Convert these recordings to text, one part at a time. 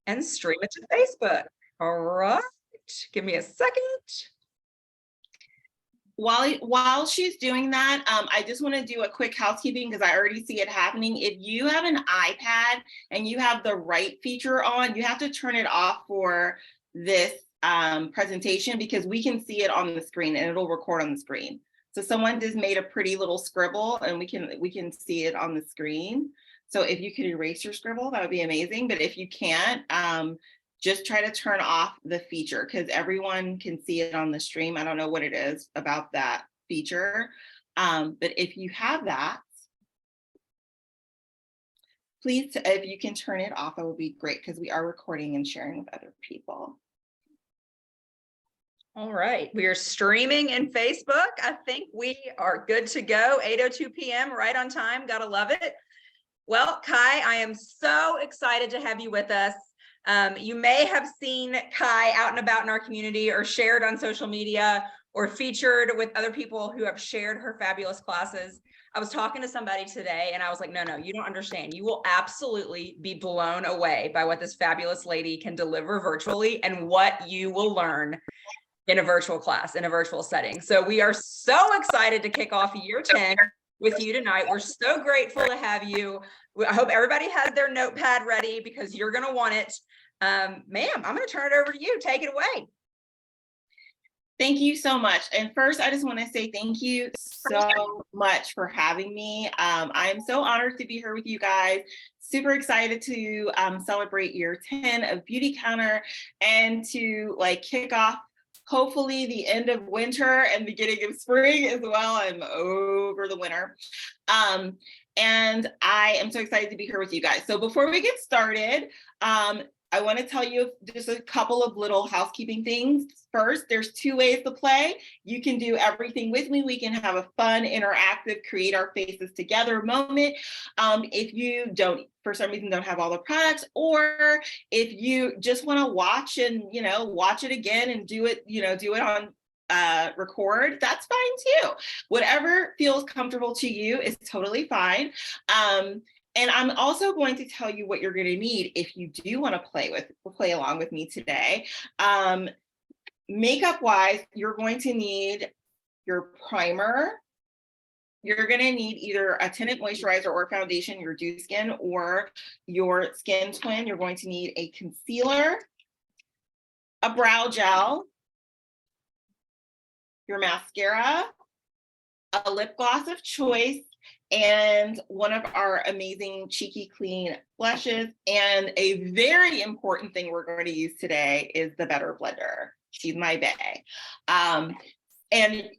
and stream it to Facebook. All right, give me a second. While she's doing that, I just want to do a quick housekeeping because I already see it happening. If you have an iPad and you have the right feature on, you have to turn it off for this presentation because we can see it on the screen and it'll record on the screen. So someone just made a pretty little scribble and we can see it on the screen. So if you could erase your scribble, that would be amazing. But if you can't, just try to turn off the feature because everyone can see it on the stream. I don't know what it is about that feature. But if you have that, please, if you can turn it off, that would be great because we are recording and sharing with other people. All right, we are streaming in Facebook. I think we are good to go. 8:02 p.m. right on time. Gotta love it. Well, Kai, I am so excited to have you with us. You may have seen Kai out and about in our community or shared on social media or featured with other people who have shared her fabulous classes. I was talking to somebody today and I was like, no, you don't understand. You will absolutely be blown away by what this fabulous lady can deliver virtually and what you will learn in a virtual class, in a virtual setting. So we are so excited to kick off year 10 with you tonight. We're so grateful to have you. I hope everybody has their notepad ready because you're going to want it. Ma'am, I'm going to turn it over to you. Take it away. Thank you so much. And first, I just want to say thank you so much for having me. I am so honored to be here with you guys. Super excited to celebrate year 10 of Beauty Counter and to kick off hopefully the end of winter and beginning of spring as well. I'm over the winter. And I am so excited to be here with you guys. So before we get started, I want to tell you just a couple of little housekeeping things. First, there's 2 ways to play. You can do everything with me. We can have a fun, interactive, create our faces together moment. If you don't, for some reason, don't have all the products, or if you just want to watch and, watch it again and do it on record, that's fine too. Whatever feels comfortable to you is totally fine. And I'm also going to tell you what you're going to need if you do want to play along with me today. Makeup wise, you're going to need your primer. You're going to need either a tinted moisturizer or foundation, your Dew Skin or your Skintone. You're going to need a concealer, a brow gel, your mascara, a lip gloss of choice, and one of our amazing Cheeky Clean blushes. And a very important thing we're going to use today is the Better Blender. She's my bae. And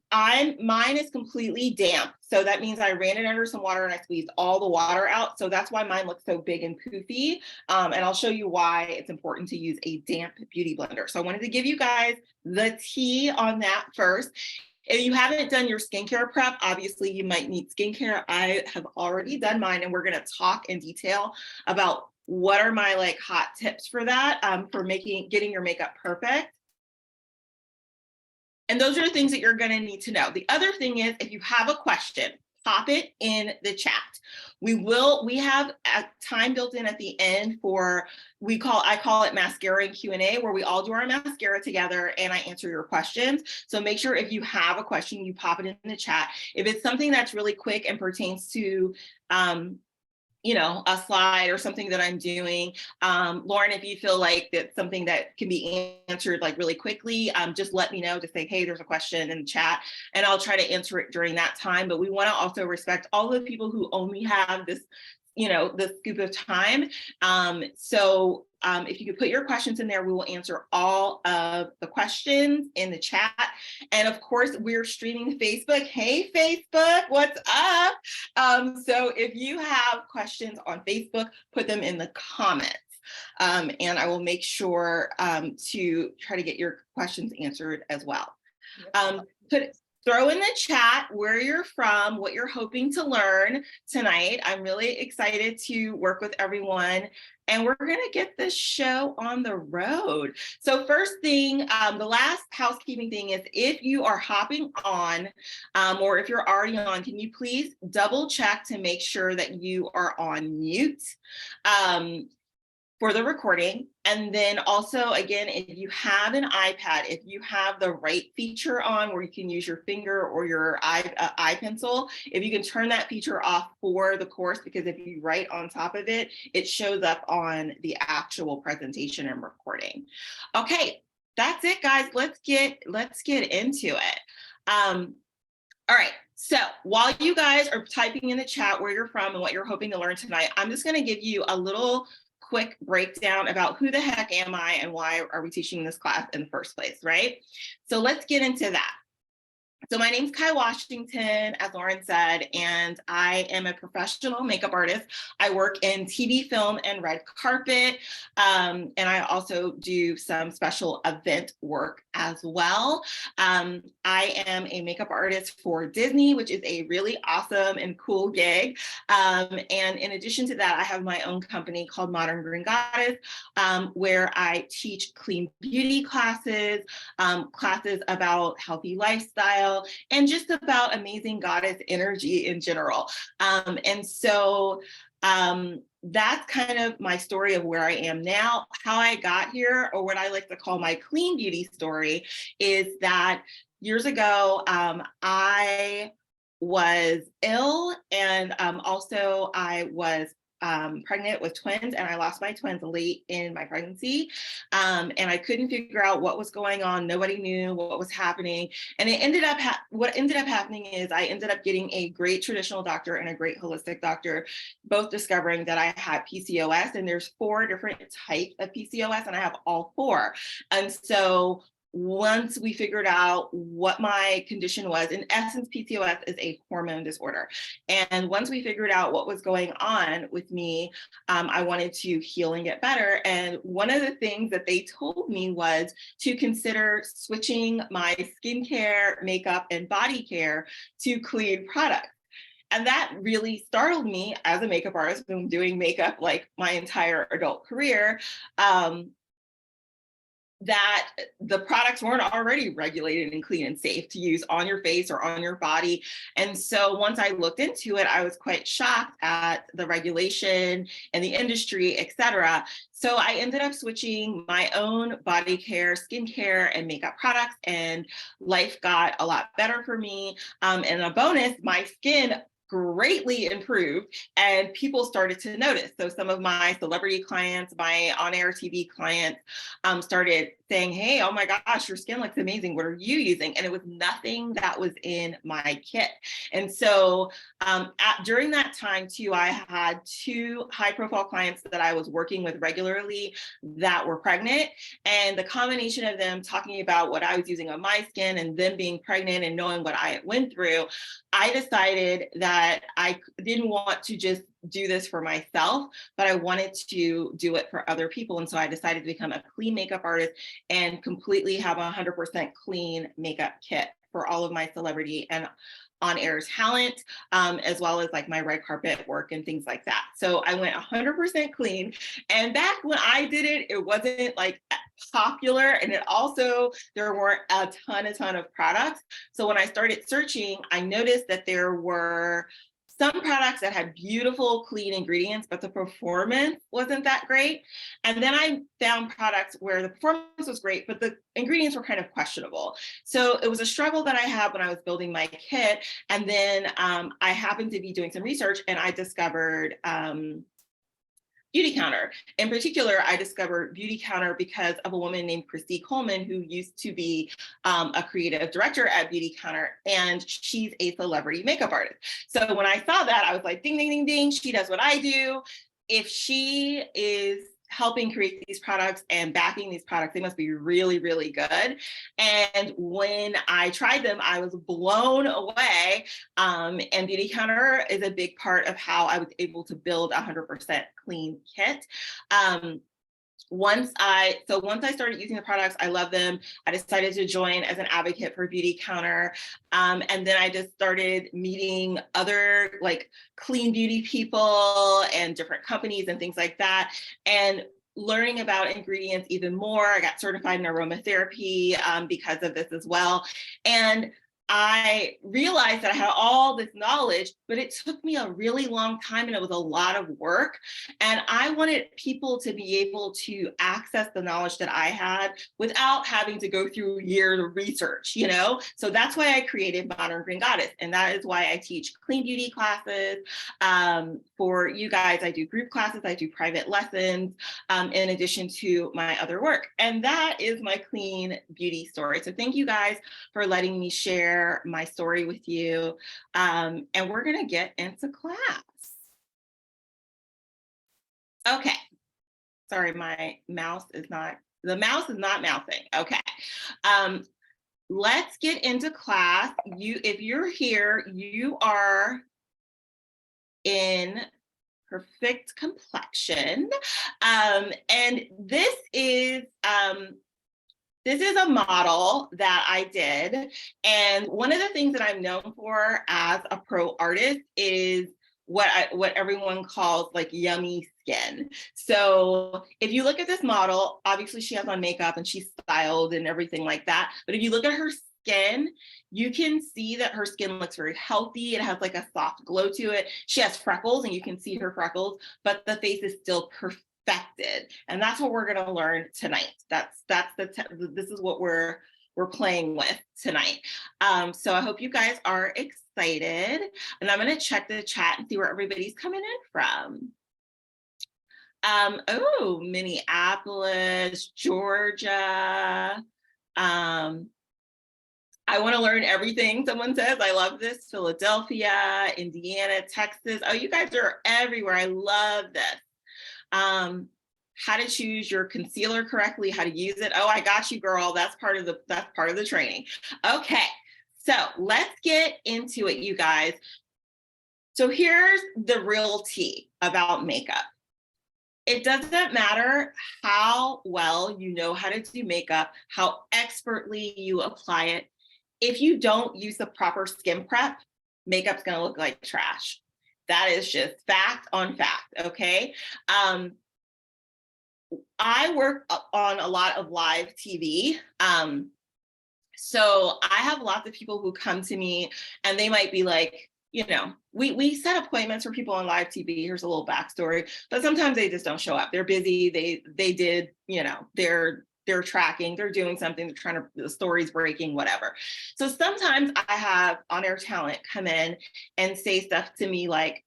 mine is completely damp. So that means I ran it under some water and I squeezed all the water out. So that's why mine looks so big and poofy. And I'll show you why it's important to use a damp beauty blender. So I wanted to give you guys the tea on that first. If you haven't done your skincare prep, obviously you might need skincare. I have already done mine, and we're going to talk in detail about what are my hot tips for that, for getting your makeup perfect. And those are the things that you're going to need to know. The other thing is, if you have a question, pop it in the chat. We have a time built in at the end for, I call it mascara and Q&A, where we all do our mascara together and I answer your questions. So make sure if you have a question, you pop it in the chat. If it's something that's really quick and pertains to, a slide or something that I'm doing, Lauren, if you feel like that's something that can be answered really quickly, just let me know. Just say, hey, there's a question in the chat, and I'll try to answer it during that time. But we want to also respect all the people who only have this, the scoop of time. So if you could put your questions in there, we will answer all of the questions in the chat. And of course, we're streaming Facebook. Hey, Facebook, what's up? So if you have questions on Facebook, put them in the comments. And I will make sure to try to get your questions answered as well. Throw in the chat where you're from, what you're hoping to learn tonight. I'm really excited to work with everyone, and we're going to get this show on the road. So first thing, the last housekeeping thing is, if you are hopping on, or if you're already on, can you please double check to make sure that you are on mute? for the recording. And then also, again, if you have an iPad, if you have the right feature on where you can use your finger or your eye pencil, if you can turn that feature off for the course, because if you write on top of it, it shows up on the actual presentation and recording. Okay, that's it, guys. Let's get into it. All right, so while you guys are typing in the chat where you're from and what you're hoping to learn tonight, I'm just going to give you a little quick breakdown about who the heck am I and why are we teaching this class in the first place, right? So let's get into that. So my name's Kai Washington, as Lauren said, and I am a professional makeup artist. I work in TV, film, and red carpet, and I also do some special event work as well. I am a makeup artist for Disney, which is a really awesome and cool gig. And in addition to that, I have my own company called Modern Green Goddess, where I teach clean beauty classes, classes about healthy lifestyle, and just about amazing goddess energy in general. And so that's kind of my story of where I am now. How I got here, or what I like to call my clean beauty story, is that years ago, I was ill, and also I was pregnant with twins, and I lost my twins late in my pregnancy, and I couldn't figure out what was going on. Nobody knew what was happening, and it ended up what ended up happening is I ended up getting a great traditional doctor and a great holistic doctor, both discovering that I had PCOS, and there's 4 different types of PCOS, and I have all 4. And so once we figured out what my condition was, in essence, PCOS is a hormone disorder. And once we figured out what was going on with me, I wanted to heal and get better. And one of the things that they told me was to consider switching my skincare, makeup, and body care to clean products. And that really startled me as a makeup artist. I've been doing makeup like my entire adult career. That the products weren't already regulated and clean and safe to use on your face or on your body. And so once I looked into it, I was quite shocked at the regulation and the industry, et cetera. So I ended up switching my own body care, skincare, and makeup products, and life got a lot better for me. And a bonus, my skin greatly improved, and people started to notice. So some of my celebrity clients, my on-air TV clients, started saying, hey, oh my gosh, your skin looks amazing. What are you using? And it was nothing that was in my kit. And so during that time too, I had 2 high-profile clients that I was working with regularly that were pregnant. And the combination of them talking about what I was using on my skin and them being pregnant and knowing what I went through, I decided that I didn't want to just do this for myself, but I wanted to do it for other people. And so I decided to become a clean makeup artist and completely have a 100% clean makeup kit for all of my celebrity and on-air talent, as well as like my red carpet work and things like that. So I went 100% clean. And back when I did it, it wasn't like popular. And it also, there weren't a ton of products. So when I started searching, I noticed that there were some products that had beautiful, clean ingredients, but the performance wasn't that great. And then I found products where the performance was great, but the ingredients were kind of questionable. So it was a struggle that I had when I was building my kit. And then I happened to be doing some research, and I discovered Beauty Counter. In particular, I discovered Beauty Counter because of a woman named Christy Coleman, who used to be a creative director at Beauty Counter, and she's a celebrity makeup artist. So when I saw that, I was like, ding, ding, ding, ding, she does what I do. If she is helping create these products and backing these products, they must be really, really good. And when I tried them, I was blown away. And Beauty Counter is a big part of how I was able to build a 100% clean kit. Once I started using the products, I love them. I decided to join as an advocate for Beauty Counter. And then I just started meeting other like clean beauty people and different companies and things like that, and learning about ingredients even more. I got certified in aromatherapy because of this as well. And I realized that I had all this knowledge, but it took me a really long time and it was a lot of work. And I wanted people to be able to access the knowledge that I had without having to go through years of research, you know? So that's why I created Modern Green Goddess. And that is why I teach clean beauty classes. For you guys, I do group classes, I do private lessons, in addition to my other work. And that is my clean beauty story. So thank you guys for letting me share my story with you. And we're gonna get into class. Okay, sorry, my mouse is not, the mouse is not mousing. Okay, let's get into class. If you're here, you are in perfect complexion. And this is a model that I did. And one of the things that I'm known for as a pro artist is what everyone calls like yummy skin. So if you look at this model, obviously she has on makeup and she's styled and everything like that. But if you look at her skin, you can see that her skin looks very healthy. It has like a soft glow to it. She has freckles and you can see her freckles, but the face is still perfected. And that's what we're going to learn tonight. This is what we're playing with tonight. So I hope you guys are excited, and I'm going to check the chat and see where everybody's coming in from. Oh, Minneapolis, Georgia. I want to learn everything, someone says. I love this. Philadelphia, Indiana, Texas. Oh, you guys are everywhere. I love this. How to choose your concealer correctly, how to use it. Oh, I got you, girl. That's part of the training. Okay, so let's get into it, you guys. So here's the real tea about makeup. It doesn't matter how well you know how to do makeup, how expertly you apply it. If you don't use the proper skin prep, makeup's gonna look like trash. That is just fact on fact, okay? I work on a lot of live TV. So I have lots of people who come to me and they might be like, you know, we set appointments for people on live TV. Here's a little backstory, but sometimes they just don't show up. They're busy. They did, you know, they're tracking, they're doing something, they're trying to, the story's breaking, whatever. So sometimes I have on-air talent come in and say stuff to me like,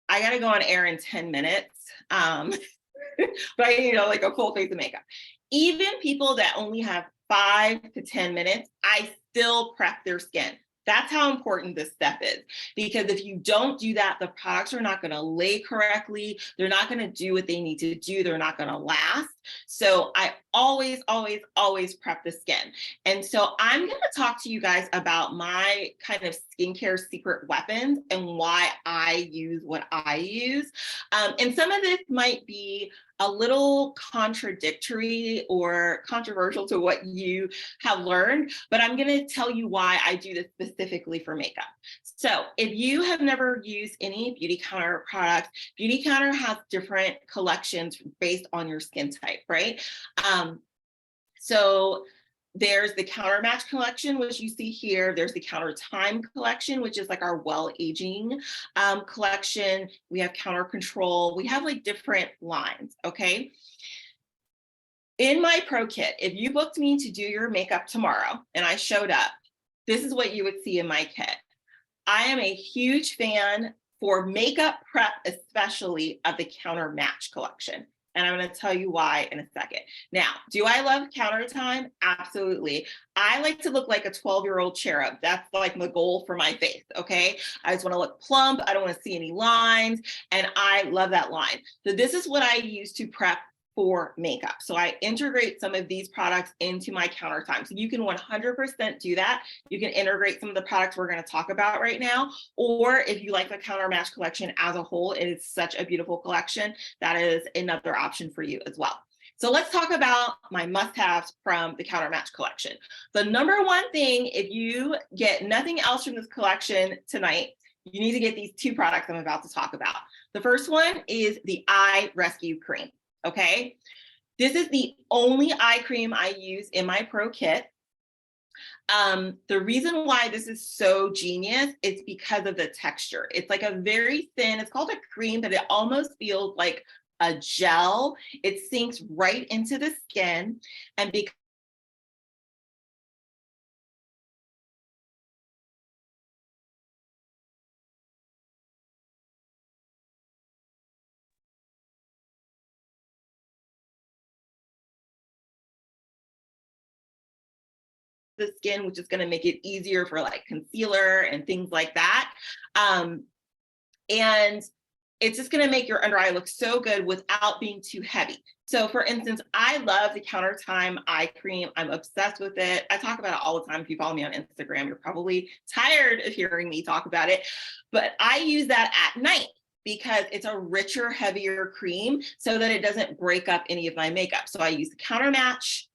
I gotta go on air in 10 minutes. But I need like a full face of makeup. Even people that only have 5 to 10 minutes, I still prep their skin. That's how important this step is. Because if you don't do that, the products are not going to lay correctly. They're not going to do what they need to do. They're not going to last. So I always, always, always prep the skin. And so I'm going to talk to you guys about my kind of skincare secret weapons and why I use what I use. And some of this might be a little contradictory or controversial to what you have learned, but I'm going to tell you why I do this specifically for makeup. So if you have never used any Beauty Counter products, Beauty Counter has different collections based on your skin type, right? So there's the Counter Match collection, which you see here. There's the Counter Time collection, which is like our well-aging collection. We have Counter Control. We have like different lines, okay? In my pro kit, if you booked me to do your makeup tomorrow and I showed up, this is what you would see in my kit. I am a huge fan for makeup prep, especially of the Counter Match collection. And I'm going to tell you why in a second. Now, do I love Counter Time? Absolutely. I like to look like a 12-year-old cherub. That's like the goal for my face, okay? I just want to look plump. I don't want to see any lines. And I love that line. So this is what I use to prep for makeup. So I integrate some of these products into my Counter Time. So you can 100% do that. You can integrate some of the products we're going to talk about right now. Or if you like the Counter Match collection as a whole, it is such a beautiful collection. That is another option for you as well. So let's talk about my must-haves from the Counter Match collection. The number one thing, if you get nothing else from this collection tonight, you need to get these 2 products I'm about to talk about. The first one is the Eye Rescue Cream. Okay, this is the only eye cream I use in my pro kit. The reason why this is so genius is because of the texture. It's like a very thin, it's called a cream, but it almost feels like a gel. It sinks right into the skin, and because the skin, which is going to make it easier for like concealer and things like that. And it's just going to make your under eye look so good without being too heavy. So for instance, I love the Counter Time eye cream. I'm obsessed with it. I talk about it all the time. If you follow me on Instagram, you're probably tired of hearing me talk about it, but I use that at night because it's a richer, heavier cream so that it doesn't break up any of my makeup. So I use the Counter Match,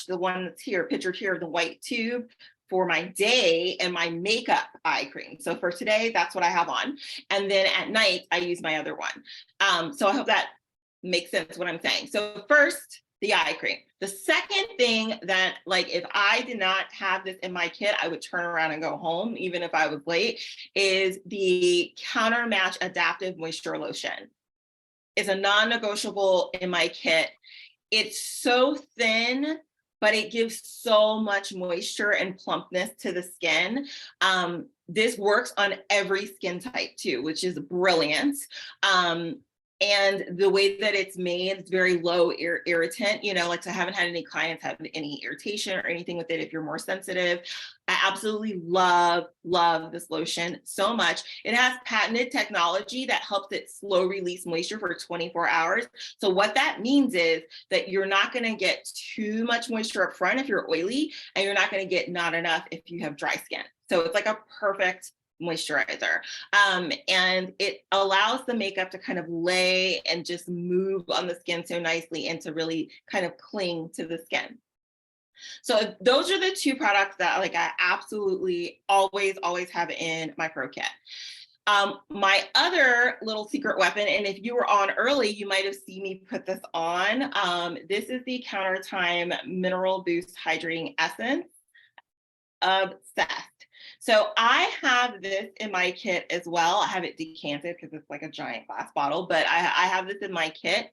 the one that's here, pictured here, the white tube, for my day, and my makeup eye cream. So for today, that's what I have on. And then at night, I use my other one. So I hope that makes sense what I'm saying. So first, the eye cream. The second thing that, like, if I did not have this in my kit, I would turn around and go home, even if I was late, is the Counter Match Adaptive Moisture Lotion. It's a non-negotiable in my kit. It's so thin, but it gives so much moisture and plumpness to the skin. This works on every skin type too, which is brilliant. And the way that it's made, it's very low irritant. You know, like, I haven't had any clients have any irritation or anything with it if you're more sensitive. I absolutely love this lotion so much. It has patented technology that helps it slow release moisture for 24 hours. So what that means is that you're not going to get too much moisture up front if you're oily, and you're not going to get not enough if you have dry skin. So it's like a perfect moisturizer. And it allows the makeup to kind of lay and just move on the skin so nicely and to really kind of cling to the skin. So those are the two products that, like, I absolutely always have in my pro kit. My other little secret weapon, and if you were on early, you might have seen me put this on. This is the Counter Time Mineral Boost Hydrating Essence. Obsessed. So I have this in my kit as well. I have it decanted because it's like a giant glass bottle, but I have this in my kit.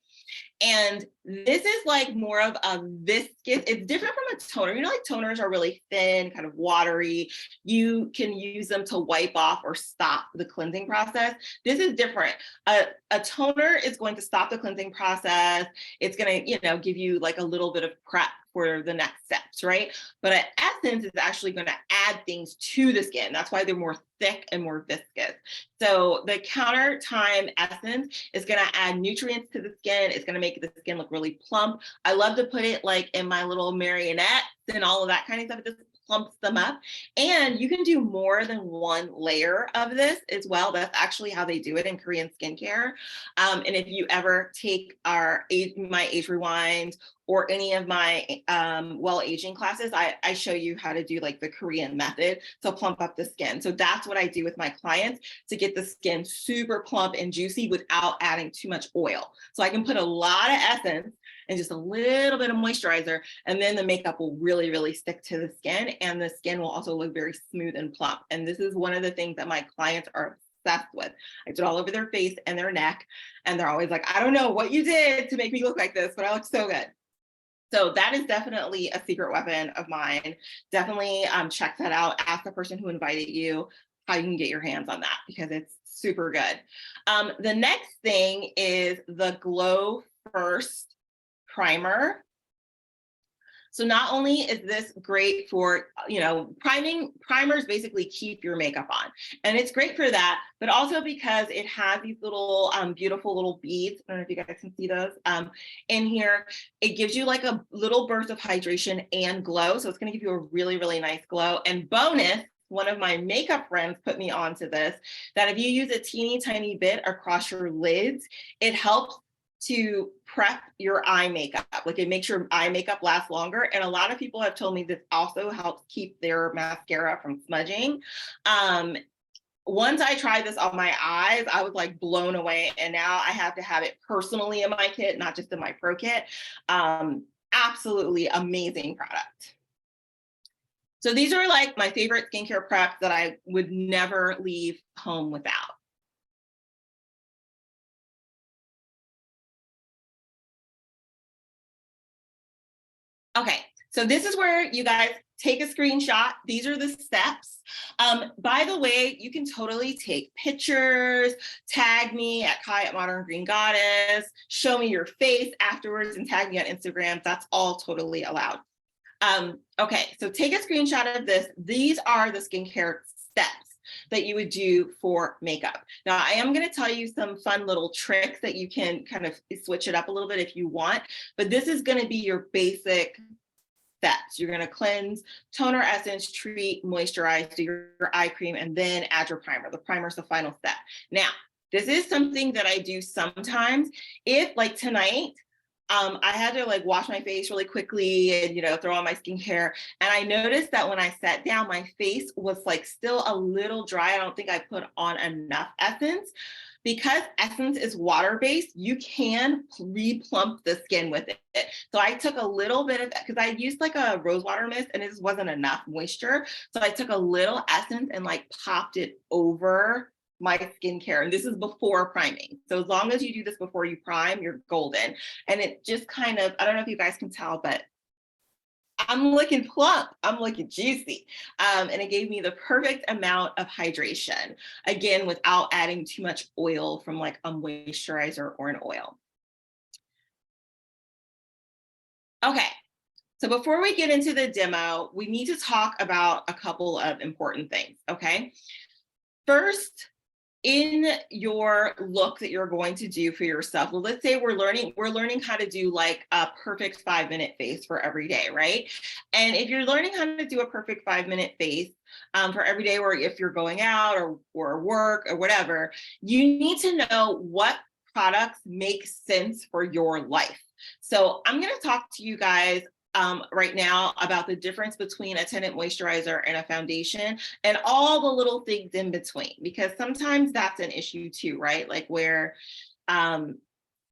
And this is like more of a viscous, it's different from a toner. You know, like, toners are really thin, kind of watery. You can use them to wipe off or stop the cleansing process. This is different. A toner is going to stop the cleansing process. It's going to, you know, give you like a little bit of prep for the next steps, right? But an essence is actually going to add things to the skin. That's why they're more thick and more viscous. So the Counter Time Essence is going to add nutrients to the skin. It's going to make the skin look really plump. I love to put it like in my little marionettes and all of that kind of stuff. It just plumps them up. And you can do more than one layer of this as well. That's actually how they do it in Korean skincare. And if you ever take my Age Rewind or any of my well aging classes, I show you how to do like the Korean method to plump up the skin. So that's what I do with my clients to get the skin super plump and juicy without adding too much oil. So I can put a lot of essence and just a little bit of moisturizer, and then the makeup will really stick to the skin, and the skin will also look very smooth and plump. And this is one of the things that my clients are obsessed with. I do it all over their face and their neck, and they're always like, I don't know what you did to make me look like this, but I look so good. So that is definitely a secret weapon of mine. Definitely check that out. Ask the person who invited you how you can get your hands on that, because it's super good. The next thing is the Glow First primer. So not only is this great for, you know, primers basically keep your makeup on, and it's great for that, but also because it has these little beautiful little beads. I don't know if you guys can see those in here. It gives you like a little burst of hydration and glow. So it's going to give you a really nice glow. And bonus, one of my makeup friends put me onto this, that if you use a teeny tiny bit across your lids, it helps to prep your eye makeup. Like, it makes your eye makeup last longer. And a lot of people have told me this also helps keep their mascara from smudging. Once I tried this on my eyes, I was like blown away. And now I have to have it personally in my kit, not just in my pro kit. Absolutely amazing product. So these are like my favorite skincare preps that I would never leave home without. Okay, so this is where you guys take a screenshot. These are the steps. By the way, you can totally take pictures, tag me at Kai at Modern Green Goddess, show me your face afterwards and tag me on Instagram. That's all totally allowed. Okay, so take a screenshot of this. These are the skincare steps that you would do for makeup. Now, I am going to tell you some fun little tricks that you can kind of switch it up a little bit if you want, but this is going to be your basic steps. You're going to cleanse, toner, essence, treat, moisturize, do your eye cream, and then add your primer. The primer is the final step. Now, this is something that I do sometimes. If like tonight, I had to like wash my face really quickly and, you know, throw on my skincare. And I noticed that when I sat down, my face was like still a little dry. I don't think I put on enough essence. Because essence is water-based, you can re-plump the skin with it. So I took a little bit of, because I used like a rose water mist and it just wasn't enough moisture. So I took a little essence and like popped it over my skincare. And this is before priming. So as long as you do this before you prime, you're golden. And it just kind of, I don't know if you guys can tell, but I'm looking plump, I'm looking juicy. And it gave me the perfect amount of hydration, again, without adding too much oil from like a moisturizer or an oil. Okay, so before we get into the demo, we need to talk about a couple of important things, okay? First, in your look that you're going to do for yourself, well, let's say we're learning how to do like a perfect 5-minute face for every day, right? And if you're learning how to do a perfect 5-minute face for every day, or if you're going out or work or whatever, you need to know what products make sense for your life. So I'm going to talk to you guys right now about the difference between a tinted moisturizer and a foundation and all the little things in between, because sometimes that's an issue too, right? Like where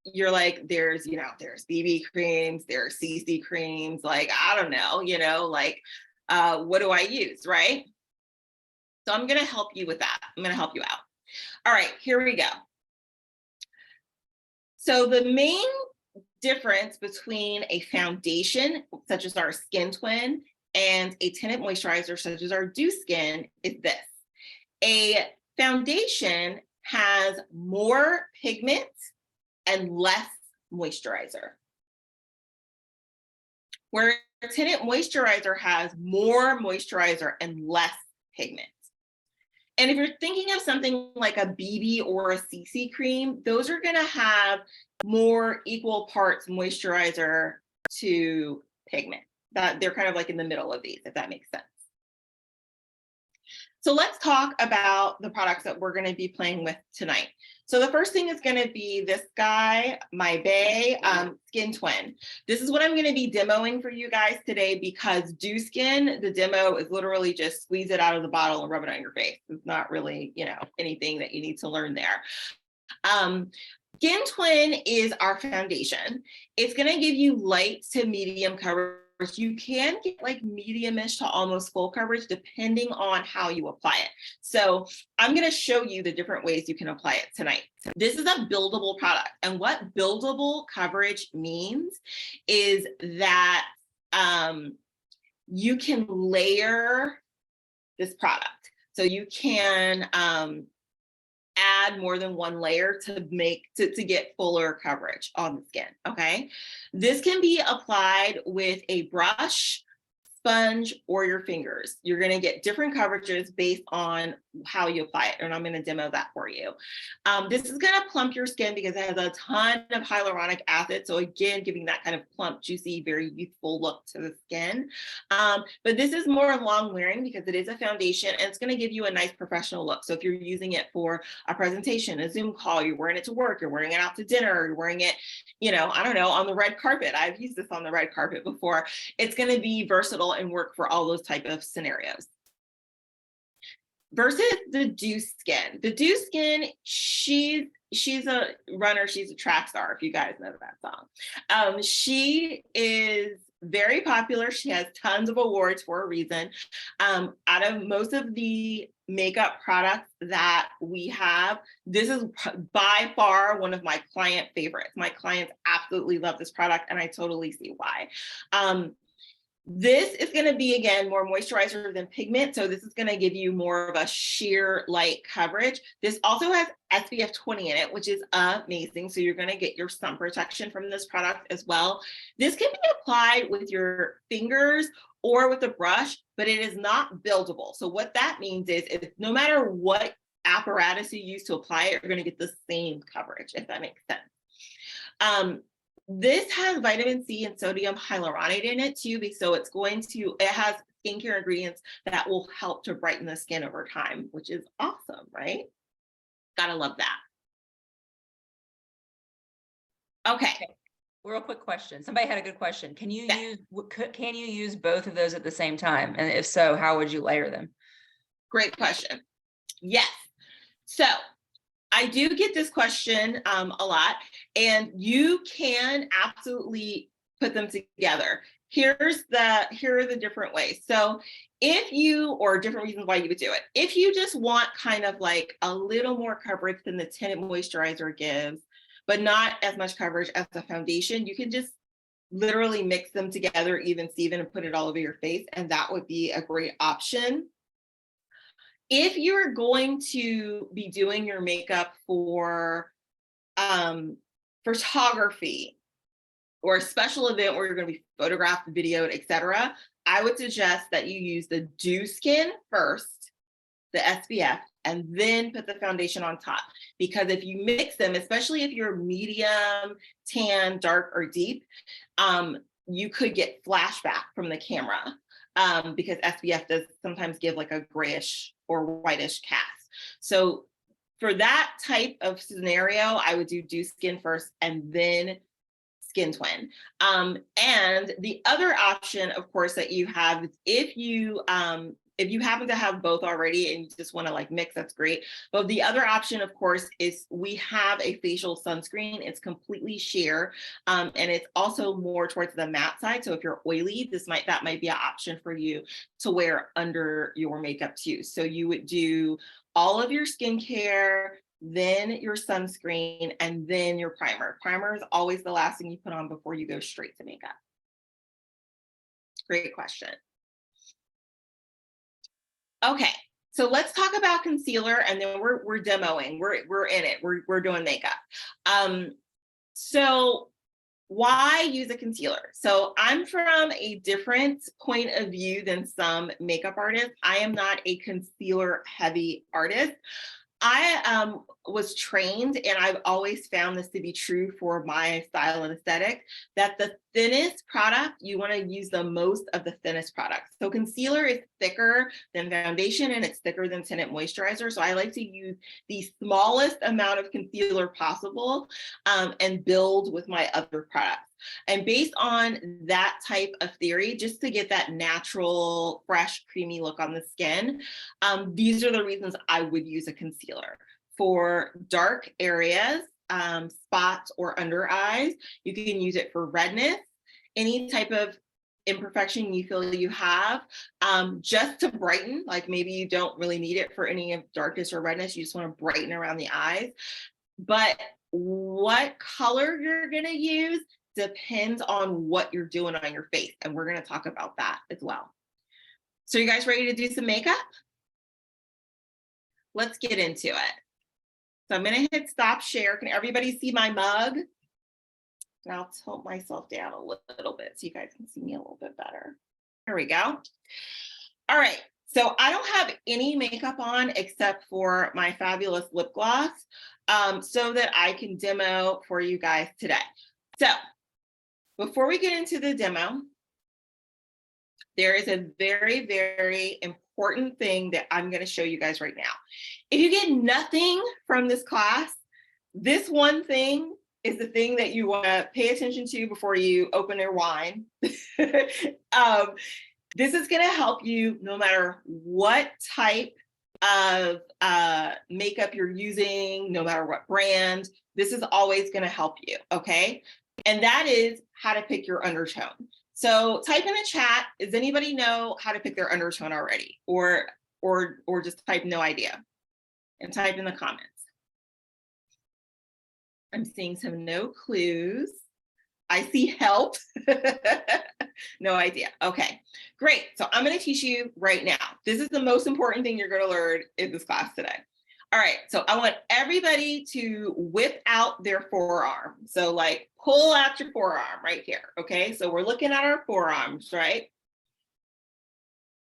you're like, there's BB creams, there's CC creams, like, I don't know, like, what do I use, right? So I'm going to help you with that. I'm going to help you out. All right, here we go. So the main difference between a foundation, such as our Skin Twin, and a tinted moisturizer, such as our Dew Skin, is this. A foundation has more pigment and less moisturizer, where a tinted moisturizer has more moisturizer and less pigment. And if you're thinking of something like a BB or a CC cream, those are going to have more equal parts moisturizer to pigment. That they're kind of like in the middle of these, if that makes sense. So let's talk about the products that we're going to be playing with tonight. So the first thing is going to be this guy, my Bay Skin Twin. This is what I'm going to be demoing for you guys today, because Dew Skin, the demo is literally just squeeze it out of the bottle and rub it on your face. It's not really, anything that you need to learn there. Skin Twin is our foundation. It's going to give you light to medium coverage. You can get like medium-ish to almost full coverage depending on how you apply it. So I'm going to show you the different ways you can apply it tonight. This is a buildable product. And what buildable coverage means is that you can layer this product. So you can add more than one layer to get fuller coverage on the skin, okay? This can be applied with a brush, sponge, or your fingers. You're gonna get different coverages based on how you apply it, and I'm gonna demo that for you. This is gonna plump your skin because it has a ton of hyaluronic acid, so again, giving that kind of plump, juicy, very youthful look to the skin. But this is more long wearing because it is a foundation, and it's gonna give you a nice professional look. So if you're using it for a presentation, a Zoom call, you're wearing it to work, you're wearing it out to dinner, you're wearing it, I don't know, on the red carpet. I've used this on the red carpet before. It's gonna be versatile and work for all those type of scenarios. Versus the Dew Skin. The Dew Skin, she's a runner, she's a track star, if you guys know that song. She is very popular. She has tons of awards for a reason. Out of most of the makeup products that we have, this is by far one of my client favorites. My clients absolutely love this product, and I totally see why. This is going to be, again, more moisturizer than pigment. So this is going to give you more of a sheer light coverage. This also has SPF 20 in it, which is amazing. So you're going to get your sun protection from this product as well. This can be applied with your fingers or with a brush, but it is not buildable. So what that means is no matter what apparatus you use to apply it, you're going to get the same coverage, if that makes sense. This has vitamin C and sodium hyaluronate in it too, so it has skincare ingredients that will help to brighten the skin over time, which is awesome, right? Gotta love that. Okay. Real quick question. Somebody had a good question. Can you use both of those at the same time? And if so, how would you layer them? Great question. Yes. So I do get this question a lot, and you can absolutely put them together. Here are the different ways. So or different reasons why you would do it. If you just want kind of like a little more coverage than the tinted moisturizer gives, but not as much coverage as the foundation, you can just literally mix them together, even Steven, and put it all over your face, and that would be a great option. If you're going to be doing your makeup for photography or a special event where you're going to be photographed, videoed, etc., I would suggest that you use the Dew Skin first, the SPF, and then put the foundation on top. Because if you mix them, especially if you're medium, tan, dark, or deep, you could get flashback from the camera. Because SPF does sometimes give like a grayish or whitish cast. So for that type of scenario, I would do Dew Skin first and then Skin Twin. And the other option, of course, that you have is if you happen to have both already and you just want to like mix, that's great. But the other option, of course, is we have a facial sunscreen. It's completely sheer, and it's also more towards the matte side. So if you're oily, that might be an option for you to wear under your makeup too. So you would do all of your skincare, then your sunscreen, and then your primer. Primer is always the last thing you put on before you go straight to makeup. Great question. Okay, so let's talk about concealer, and then we're demoing. We're in it. We're doing makeup. So why use a concealer? So I'm from a different point of view than some makeup artists. I am not a concealer heavy artist. I was trained, and I've always found this to be true for my style and aesthetic, that the thinnest product, you want to use the most of the thinnest product. So concealer is thicker than foundation, and it's thicker than tinted moisturizer. So I like to use the smallest amount of concealer possible and build with my other products. And based on that type of theory, just to get that natural, fresh, creamy look on the skin, these are the reasons I would use a concealer. For dark areas, spots or under eyes, you can use it for redness, any type of imperfection you feel you have, just to brighten, like maybe you don't really need it for any of darkness or redness, you just want to brighten around the eyes. But what color you're going to use depends on what you're doing on your face, and we're going to talk about that as well. So you guys ready to do some makeup? Let's get into it. So I'm going to hit stop share. Can everybody see my mug? And I'll tilt myself down a little bit so you guys can see me a little bit better. There we go. All right. So I don't have any makeup on except for my fabulous lip gloss, so that I can demo for you guys today. So before we get into the demo, there is a very, very important thing that I'm going to show you guys right now. If you get nothing from this class, this one thing is the thing that you want to pay attention to before you open your wine. This is going to help you no matter what type of makeup you're using, no matter what brand. This is always going to help you, okay? And that is how to pick your undertone. So type in the chat, does anybody know how to pick their undertone already? Or just type no idea and type in the comments. I'm seeing some no clues. I see help. No idea. Okay, great. So I'm going to teach you right now. This is the most important thing you're going to learn in this class today. All right, so I want everybody to whip out their forearm. So like pull out your forearm right here. Okay, so we're looking at our forearms, right?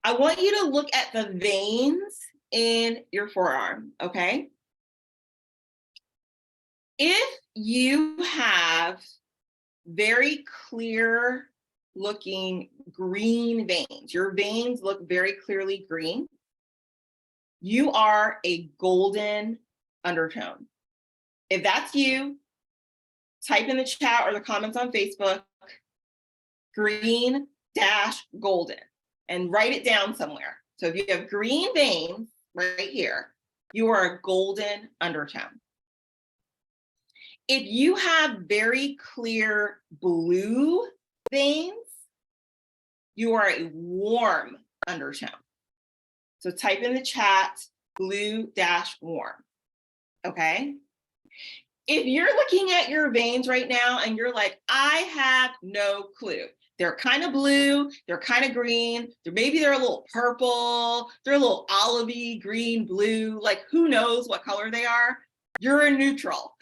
I want you to look at the veins in your forearm, okay? If you have very clear looking green veins, your veins look very clearly green, you are a golden undertone. If that's you, type in the chat or the comments on Facebook, green dash golden, and write it down somewhere. So if you have green veins right here, you are a golden undertone. If you have very clear blue veins, you are a warm undertone. So type in the chat, blue dash warm, okay? If you're looking at your veins right now and you're like, I have no clue. They're kind of blue, they're kind of green, maybe they're a little purple, they're a little olivey, green, blue, like who knows what color they are? You're a neutral.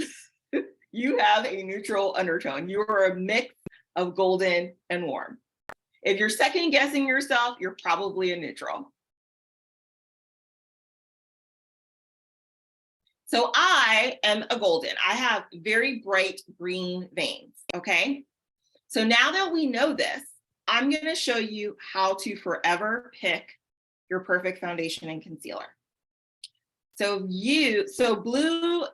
You have a neutral undertone. You are a mix of golden and warm. If you're second guessing yourself, you're probably a neutral. So I am a golden. I have very bright green veins, okay? So now that we know this, I'm gonna show you how to forever pick your perfect foundation and concealer. So blue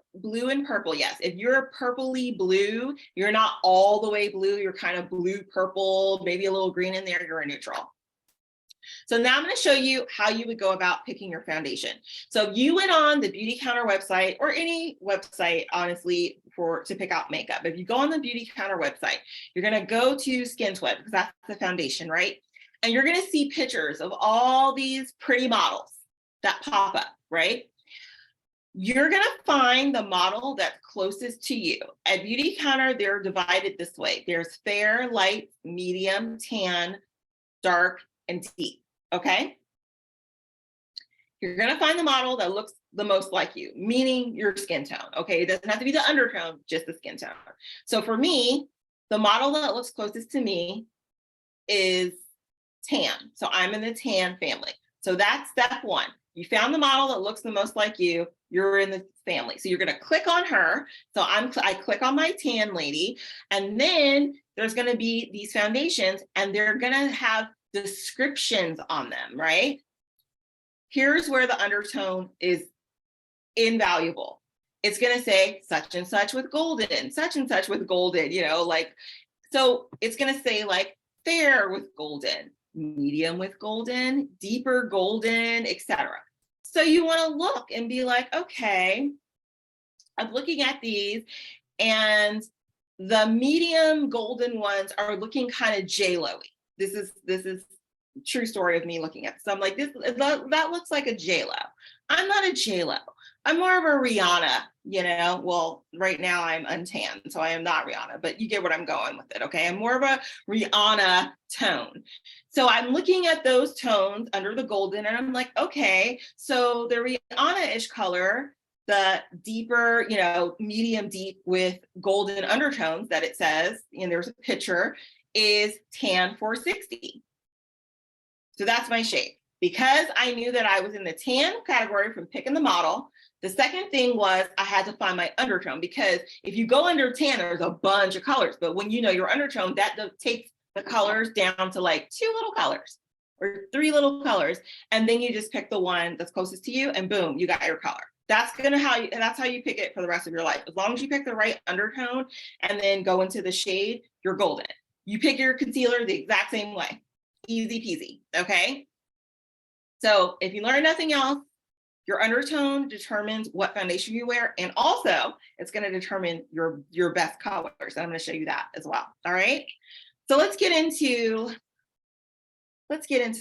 and purple, yes. If you're purpley blue, you're not all the way blue, you're kind of blue, purple, maybe a little green in there, you're a neutral. So now I'm going to show you how you would go about picking your foundation. So if you went on the Beauty Counter website or any website, honestly, to pick out makeup, if you go on the Beauty Counter website, you're going to go to Skintone because that's the foundation, right? And you're going to see pictures of all these pretty models that pop up, right? You're going to find the model that's closest to you. At Beauty Counter, they're divided this way. There's fair, light, medium, tan, dark, and deep, okay? You're gonna find the model that looks the most like you, meaning your skin tone, okay? It doesn't have to be the undertone, just the skin tone. So for me, the model that looks closest to me is tan. So I'm in the tan family. So that's step one. You found the model that looks the most like you, you're in the family. So you're gonna click on her. So I click on my tan lady, and then there's gonna be these foundations and they're gonna have descriptions on them, right? Here's where the undertone is invaluable. It's going to say such and such with golden, such and such with golden, you know, like, so it's going to say like fair with golden, medium with golden, deeper golden, etc. So you want to look and be like, okay, I'm looking at these and the medium golden ones are looking kind of J-Lo-y. This is true story of me looking at this. So I'm like, that looks like a J-Lo. I'm not a J-Lo. I'm more of a Rihanna, you know? Well, right now I'm untanned, so I am not Rihanna, but you get what I'm going with it, okay? I'm more of a Rihanna tone. So I'm looking at those tones under the golden and I'm like, okay, so the Rihanna-ish color, the deeper, you know, medium deep with golden undertones that it says, and there's a picture, is tan 460. So that's my shade. Because I knew that I was in the tan category from picking the model, the second thing was I had to find my undertone, because if you go under tan, there's a bunch of colors. But when you know your undertone, that takes the colors down to like 2 little colors or 3 little colors. And then you just pick the one that's closest to you and boom, you got your color. That's how you pick it for the rest of your life. As long as you pick the right undertone and then go into the shade, you're golden. You pick your concealer the exact same way. Easy peasy, okay? So if you learn nothing else, Your undertone determines what foundation you wear, and also it's going to determine your best colors. And I'm going to show you that as well. All right. So let's get into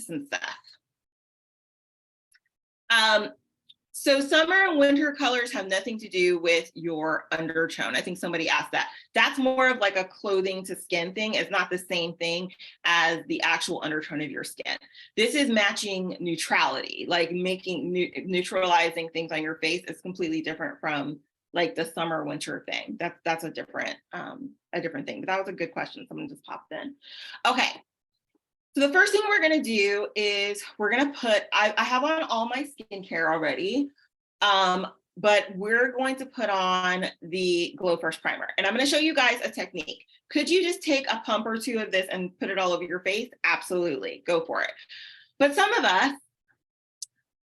some stuff. So summer and winter colors have nothing to do with your undertone. I think somebody asked that. That's more of like a clothing to skin thing. It's not the same thing as the actual undertone of your skin. This is matching neutrality, like neutralizing things on your face is completely different from like the summer winter thing. That's a different thing. But that was a good question. Someone just popped in. Okay. So the first thing we're going to do is we're going to put, I have on all my skincare already, but we're going to put on the Glow First Primer. And I'm going to show you guys a technique. Could you just take a pump or two of this and put it all over your face? Absolutely, go for it. But some of us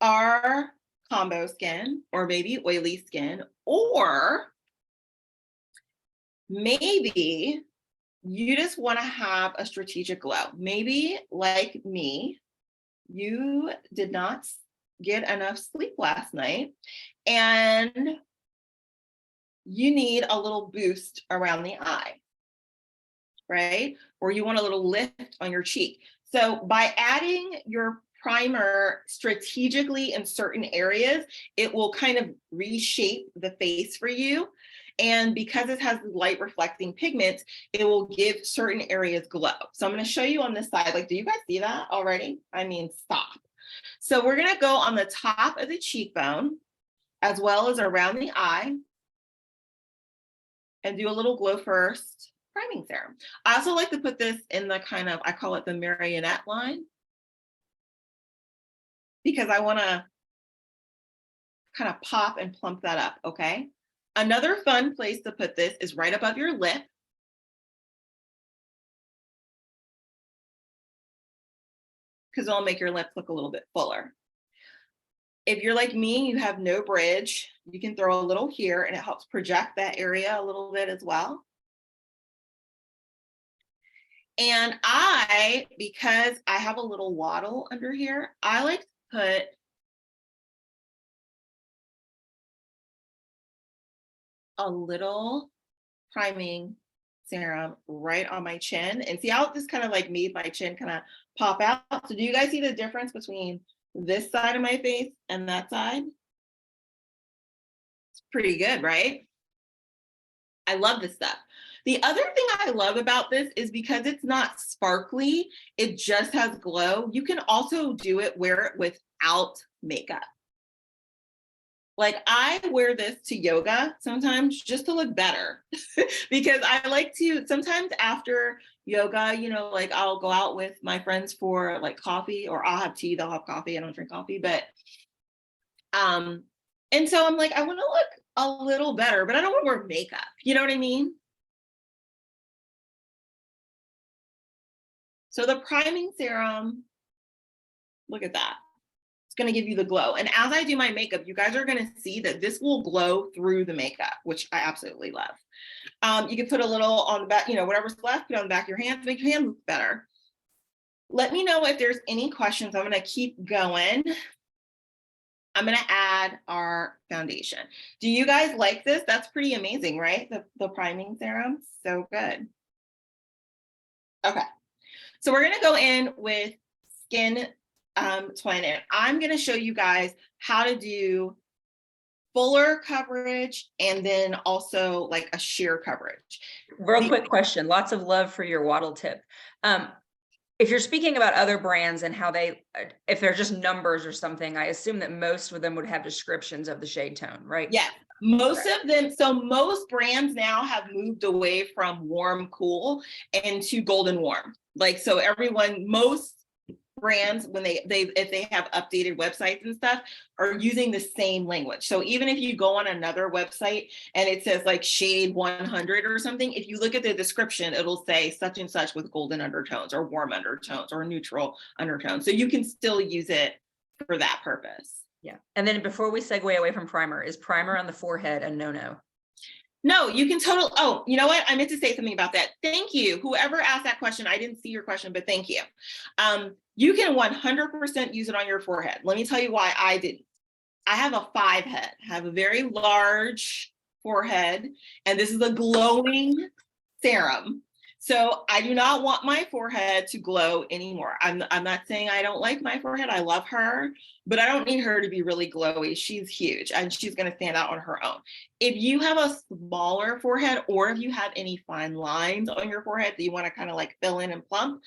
are combo skin, or maybe oily skin, or maybe you just want to have a strategic glow. Maybe like me, you did not get enough sleep last night and you need a little boost around the eye, right? Or you want a little lift on your cheek. So by adding your primer strategically in certain areas, it will kind of reshape the face for you. And because it has light reflecting pigments, it will give certain areas glow. So I'm going to show you on this side. Like, do you guys see that already? I mean, stop. So we're going to go on the top of the cheekbone, as well as around the eye, and do a little Glow First priming serum. I also like to put this in the kind of, I call it the marionette line, because I want to kind of pop and plump that up, okay? Another fun place to put this is right above your lip. Because it'll make your lips look a little bit fuller. If you're like me, you have no bridge, you can throw a little here and it helps project that area a little bit as well. And because I have a little waddle under here, I like to put a little priming serum right on my chin, and see how this kind of like made my chin kind of pop out. So do you guys see the difference between this side of my face and that side? It's pretty good, right? I love this stuff. The other thing I love about this is because it's not sparkly, it just has glow. You can also wear it without makeup. Like, I wear this to yoga sometimes just to look better because I like to, sometimes after yoga, you know, like I'll go out with my friends for like coffee, or I'll have tea, they'll have coffee. I don't drink coffee, but, and so I'm like, I want to look a little better, but I don't want to wear makeup. You know what I mean? So the priming serum, look at that. Going to give you the glow. And as I do my makeup, you guys are going to see that this will glow through the makeup, which I absolutely love. You can put a little on the back, you know, whatever's left, put it on the back of your hands, make your hands look better. Let me know if there's any questions. I'm going to keep going. I'm going to add our foundation. Do you guys like this? That's pretty amazing, right? The priming serum, so good. Okay, so we're going to go in with Skintone, and I'm going to show you guys how to do fuller coverage and then also like a sheer coverage. Real quick question. Lots of love for your waddle tip. If you're speaking about other brands and how they, if they're just numbers or something, I assume that most of them would have descriptions of the shade tone, right? Yeah, most of them. So most brands now have moved away from warm, cool into golden warm. Like, so most brands, when if they have updated websites and stuff, are using the same language. So even if you go on another website and it says like shade 100 or something, if you look at the description, it'll say such and such with golden undertones or warm undertones or neutral undertones. So you can still use it for that purpose. Yeah. And then before we segue away from primer, is primer on the forehead a no-no? No, you can oh, you know what? I meant to say something about that. Thank you. Whoever asked that question, I didn't see your question, but thank you. You can 100% use it on your forehead. Let me tell you why I didn't. I have a 5 head. I have a very large forehead, and this is a glowing serum. So I do not want my forehead to glow anymore. I'm not saying I don't like my forehead. I love her, but I don't need her to be really glowy. She's huge and she's going to stand out on her own. If you have a smaller forehead, or if you have any fine lines on your forehead that you want to kind of like fill in and plump,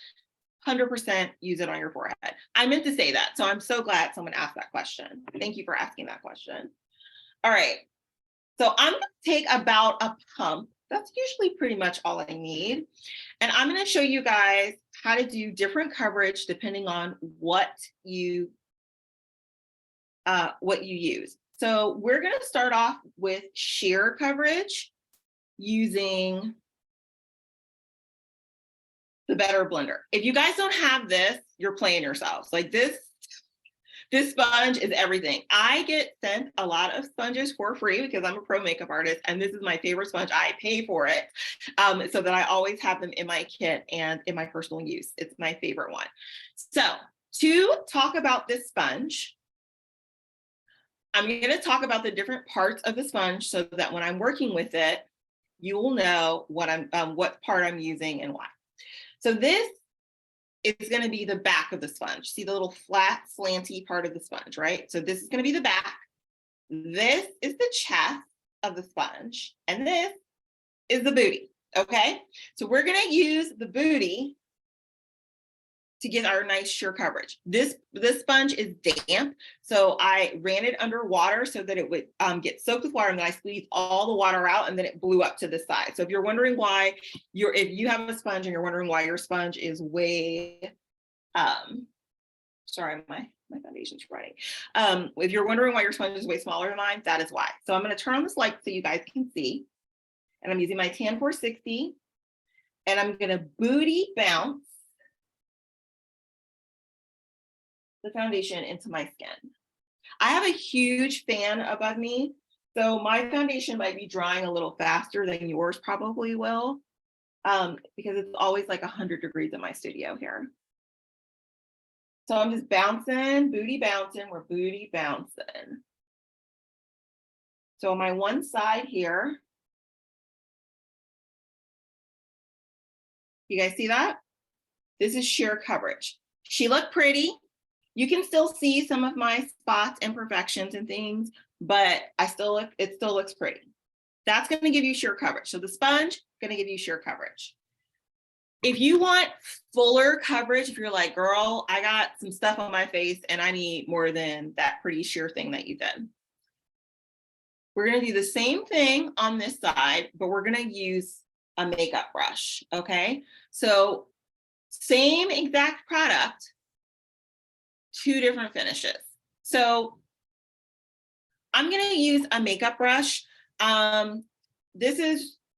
100% use it on your forehead. I meant to say that. So I'm so glad someone asked that question. Thank you for asking that question. All right. So I'm going to take about a pump. That's usually pretty much all I need. And I'm going to show you guys how to do different coverage depending on what you use. So we're going to start off with sheer coverage using the Better Blender. If you guys don't have this, you're playing yourselves. Like this sponge is everything. I get sent a lot of sponges for free because I'm a pro makeup artist, and this is my favorite sponge. I pay for it so that I always have them in my kit and in my personal use. It's my favorite one. So to talk about this sponge, I'm going to talk about the different parts of the sponge so that when I'm working with it, you will know what part I'm using and why. So this is going to be the back of the sponge. See the little flat, slanty part of the sponge, right? So this is going to be the back. This is the chest of the sponge. And this is the booty, okay? So we're going to use the booty to get our nice sheer coverage. This sponge is damp, so I ran it under water so that it would get soaked with water, and then I squeezed all the water out, and then it blew up to the side. So if you're wondering why if you have a sponge and you're wondering why your sponge is way, sorry, my foundation's running. If you're wondering why your sponge is way smaller than mine, that is why. So I'm going to turn on this light so you guys can see, and I'm using my Tan 460, and I'm going to booty bounce the foundation into my skin. I have a huge fan above me, so my foundation might be drying a little faster than yours probably will, because it's always like 100 degrees in my studio here. So I'm just bouncing, booty bouncing, we're booty bouncing. So on my one side here, you guys see that? This is sheer coverage. She looked pretty. You can still see some of my spots, imperfections and things, but it still looks pretty. That's going to give you sheer coverage. So the sponge is going to give you sheer coverage. If you want fuller coverage, if you're like, girl, I got some stuff on my face and I need more than that pretty sheer thing that you did, we're going to do the same thing on this side, but we're going to use a makeup brush. Okay. So same exact product, 2 different finishes. So I'm going to use a makeup brush.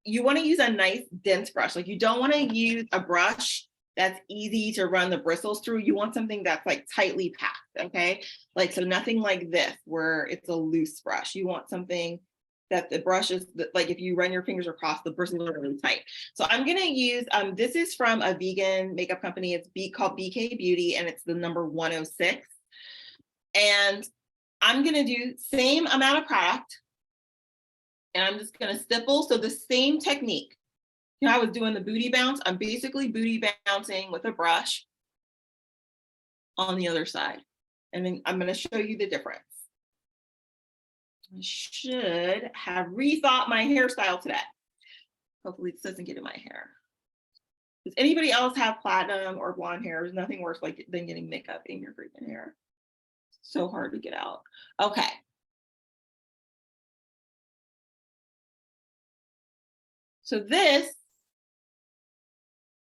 You want to use a nice dense brush. Like you don't want to use a brush that's easy to run the bristles through. You want something that's like tightly packed, okay? Like, so nothing like this where it's a loose brush. You want something that the brush is, like if you run your fingers across, the bristles are really tight. So I'm going to use, this is from a vegan makeup company. It's called BK Beauty, and it's the number 106. And I'm going to do same amount of product, and I'm just going to stipple. So the same technique. You know, I was doing the booty bounce. I'm basically booty bouncing with a brush on the other side. And then I'm going to show you the difference. I should have rethought my hairstyle today. Hopefully this doesn't get in my hair. Does anybody else have platinum or blonde hair? There's nothing worse than getting makeup in your freaking hair. It's so hard to get out. Okay. So this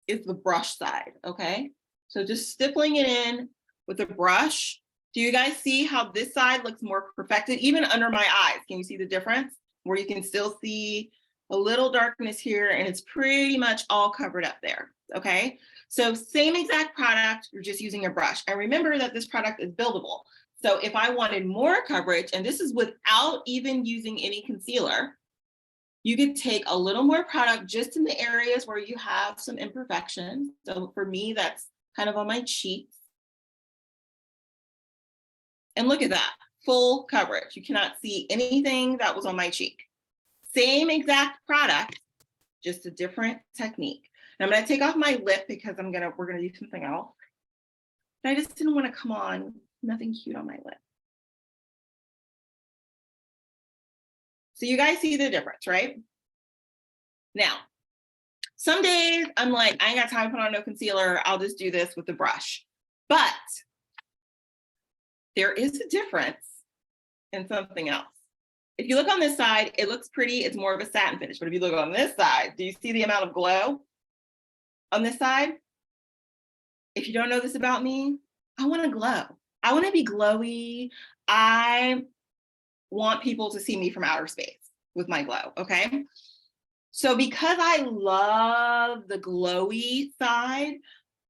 is the brush side, okay? So just stippling it in with a brush. Do you guys see how this side looks more perfected? Even under my eyes, can you see the difference? Where you can still see a little darkness here, and it's pretty much all covered up there, okay? So same exact product, you're just using a brush. And remember that this product is buildable. So if I wanted more coverage, and this is without even using any concealer, you could take a little more product just in the areas where you have some imperfections. So for me, that's kind of on my cheeks. And look at that. full coverage. You cannot see anything that was on my cheek. Same exact product, just a different technique. And I'm gonna take off my lip because we're gonna do something else. But I just didn't want to come on, nothing cute on my lip. So you guys see the difference, right? Now, some days I'm like, I ain't got time to put on no concealer. I'll just do this with the brush. But there is a difference in something else. If you look on this side, it looks pretty. It's more of a satin finish. But if you look on this side, do you see the amount of glow on this side? If you don't know this about me, I want to glow. I want to be glowy. I want people to see me from outer space with my glow, okay? So because I love the glowy side,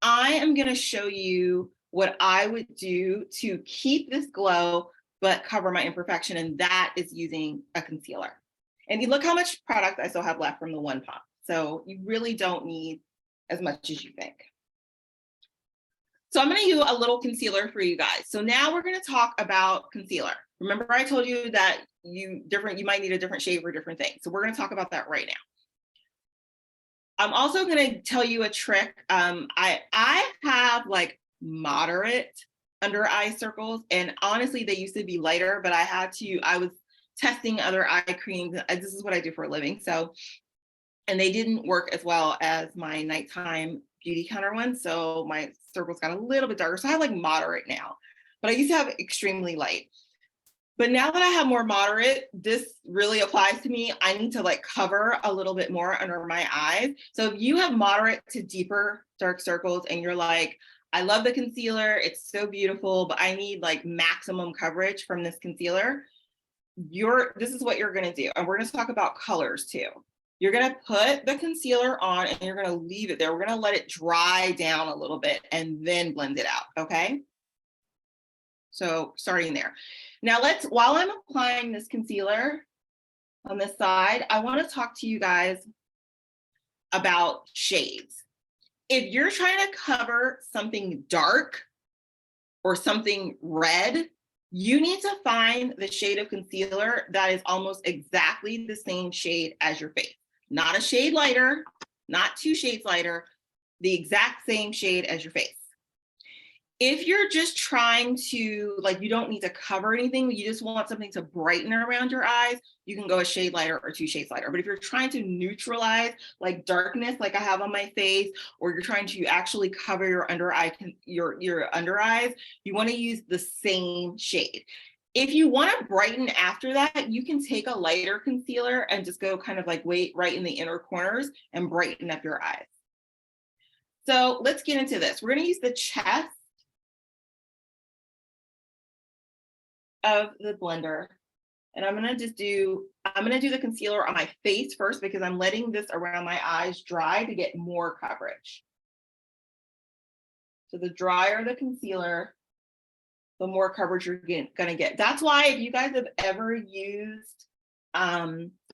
I am going to show you what I would do to keep this glow but cover my imperfection, and that is using a concealer. And you look how much product I still have left from the one pump. So you really don't need as much as you think. So I'm going to use a little concealer for you guys. So now we're going to talk about concealer. Remember I told you that you might need a different shade for different things. So we're going to talk about that right now. I'm also going to tell you a trick. I have like moderate under eye circles, and honestly, they used to be lighter, but I was testing other eye creams. This is what I do for a living. So, and they didn't work as well as my nighttime beauty counter one. So my circles got a little bit darker. So I have like moderate now, but I used to have extremely light. But now that I have more moderate, this really applies to me. I need to like cover a little bit more under my eyes. So if you have moderate to deeper dark circles and you're like, I love the concealer, it's so beautiful, but I need like maximum coverage from this concealer, this is what you're gonna do. And we're gonna talk about colors too. You're gonna put the concealer on and you're gonna leave it there. We're gonna let it dry down a little bit and then blend it out, okay? So starting there. Now while I'm applying this concealer on this side, I wanna talk to you guys about shades. If you're trying to cover something dark or something red, you need to find the shade of concealer that is almost exactly the same shade as your face. Not a shade lighter, not 2 shades lighter, the exact same shade as your face. If you're just trying to, like, you don't need to cover anything, you just want something to brighten around your eyes, you can go a shade lighter or 2 shades lighter. But if you're trying to neutralize like darkness like I have on my face, or you're trying to actually cover your under eye, your under eyes, you want to use the same shade. If you want to brighten after that, you can take a lighter concealer and just go kind of like right in the inner corners and brighten up your eyes. So let's get into this. We're going to use the chest of the blender, and I'm gonna do the concealer on my face first because I'm letting this around my eyes dry to get more coverage. So the drier the concealer, the more coverage you're gonna get. That's why if you guys have ever used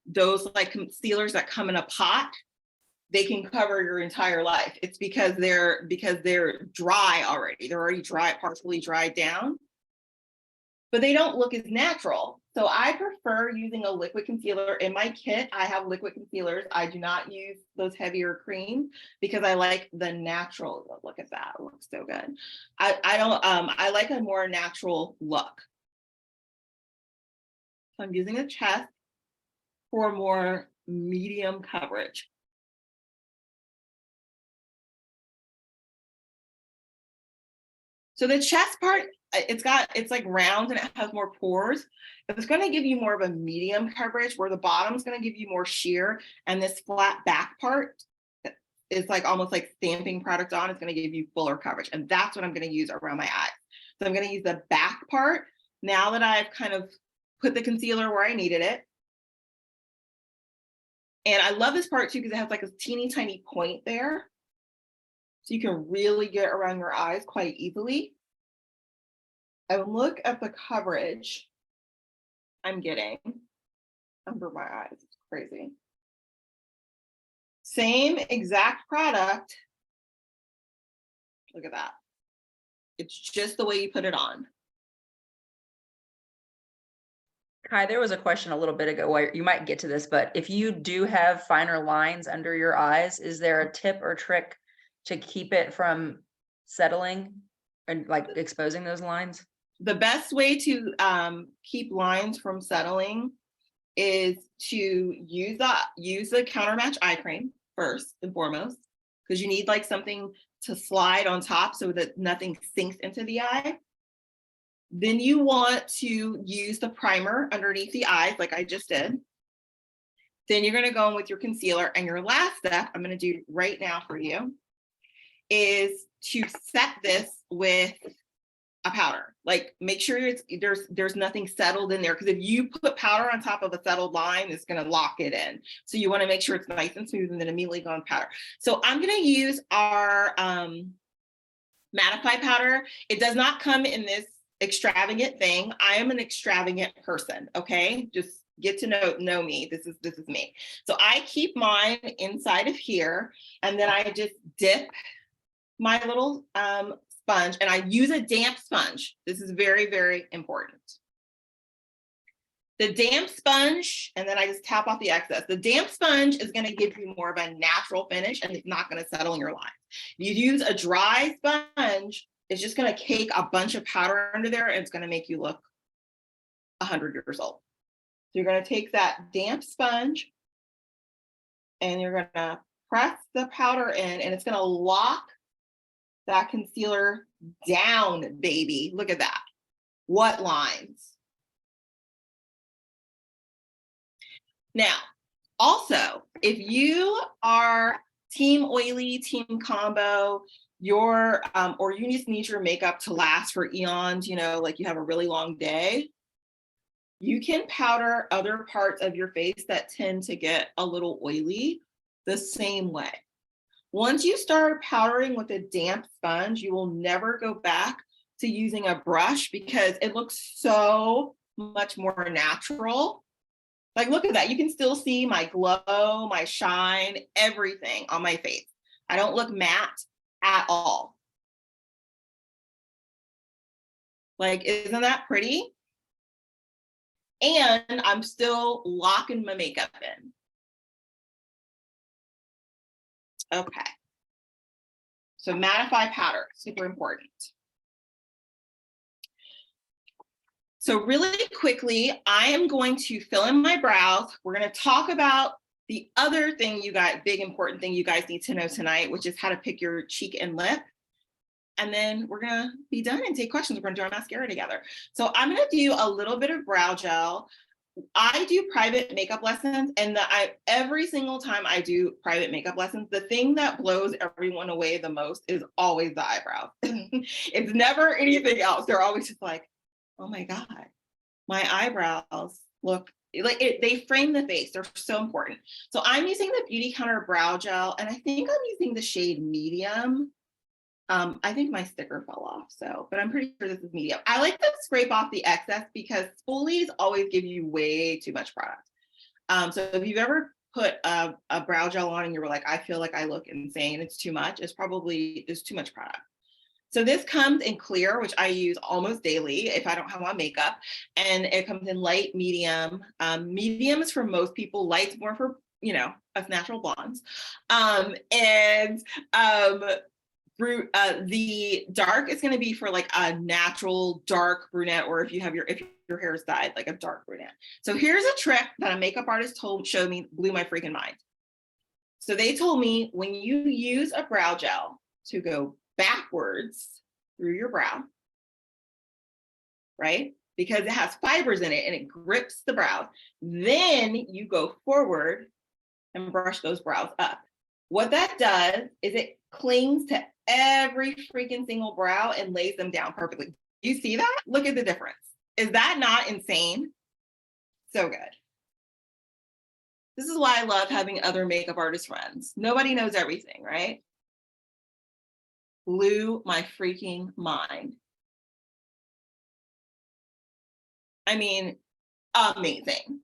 those like concealers that come in a pot, they can cover your entire life. It's because they're dry already. They're already dry, partially dried down, but they don't look as natural. So I prefer using a liquid concealer. In my kit, I have liquid concealers. I do not use those heavier creams because I like the natural. Look at that, it looks so good. I like a more natural look. So I'm using a chest for more medium coverage. So the chest part, it's like round and it has more pores. It's going to give you more of a medium coverage, where the bottom's going to give you more sheer, and this flat back part is like almost like stamping product on. It's going to give you fuller coverage, and that's what I'm going to use around my eyes. So I'm going to use the back part now that I've kind of put the concealer where I needed it. And I love this part too because it has like a teeny tiny point there, so you can really get around your eyes quite easily. And look at the coverage I'm getting under my eyes. It's crazy. Same exact product. Look at that. It's just the way you put it on. Kai, there was a question a little bit ago, where you might get to this, but if you do have finer lines under your eyes, is there a tip or trick to keep it from settling and like exposing those lines? The best way to keep lines from settling is to use the countermatch eye cream first and foremost, because you need like something to slide on top so that nothing sinks into the eye. Then you want to use the primer underneath the eyes like I just did. Then you're going to go in with your concealer, and your last step I'm going to do right now for you is to set this with a powder. Like, make sure there's nothing settled in there, because if you put powder on top of a settled line, it's going to lock it in. So you want to make sure it's nice and smooth, and then immediately go on powder. So I'm going to use our mattify powder. It does not come in this extravagant thing. I am an extravagant person. Okay, just get to know me. This is me. So I keep mine inside of here, and then I just dip my little sponge, and I use a damp sponge. This is very, very important. The damp sponge, and then I just tap off the excess. The damp sponge is going to give you more of a natural finish, and it's not going to settle in your lines. If you use a dry sponge, it's just going to cake a bunch of powder under there, and it's going to make you look 100 years old. So you're going to take that damp sponge, and you're going to press the powder in, and it's going to lock that concealer down, baby. Look at that. What lines? Now, also, if you are team oily, team combo, or you just need your makeup to last for eons, like you have a really long day, you can powder other parts of your face that tend to get a little oily the same way. Once you start powdering with a damp sponge, you will never go back to using a brush, because it looks so much more natural. Like, look at that. You can still see my glow, my shine, everything on my face. I don't look matte at all. Like, isn't that pretty? And I'm still locking my makeup in. Okay. So mattify powder, super important. So really quickly, I am going to fill in my brows. We're going to talk about the other thing big important thing you guys need to know tonight, which is how to pick your cheek and lip. And then we're going to be done and take questions. We're going to do our mascara together. So I'm going to do a little bit of brow gel. I do private makeup lessons, and every single time I do private makeup lessons, the thing that blows everyone away the most is always the eyebrows. It's never anything else. They're always just like, oh my God, my eyebrows look like it. They frame the face. They're so important. So I'm using the Beauty Counter Brow Gel, and I think I'm using the shade medium. I think my sticker fell off, but I'm pretty sure this is medium. I like to scrape off the excess, because spoolies always give you way too much product. So if you've ever put a brow gel on and you were like, I feel like I look insane, it's too much, there's too much product. So this comes in clear, which I use almost daily if I don't have on makeup, and it comes in light, medium. Medium is for most people, light's more for, us natural blondes. The dark is going to be for like a natural dark brunette, or if your hair is dyed, like a dark brunette. So here's a trick that a makeup artist showed me, blew my freaking mind. So they told me, when you use a brow gel to go backwards through your brow, right? Because it has fibers in it and it grips the brows. Then you go forward and brush those brows up. What that does is it clings to every freaking single brow and lays them down perfectly. You see that? Look at the difference. Is that not insane? So good. This is why I love having other makeup artist friends. Nobody knows everything, right? Blew my freaking mind. I mean, amazing.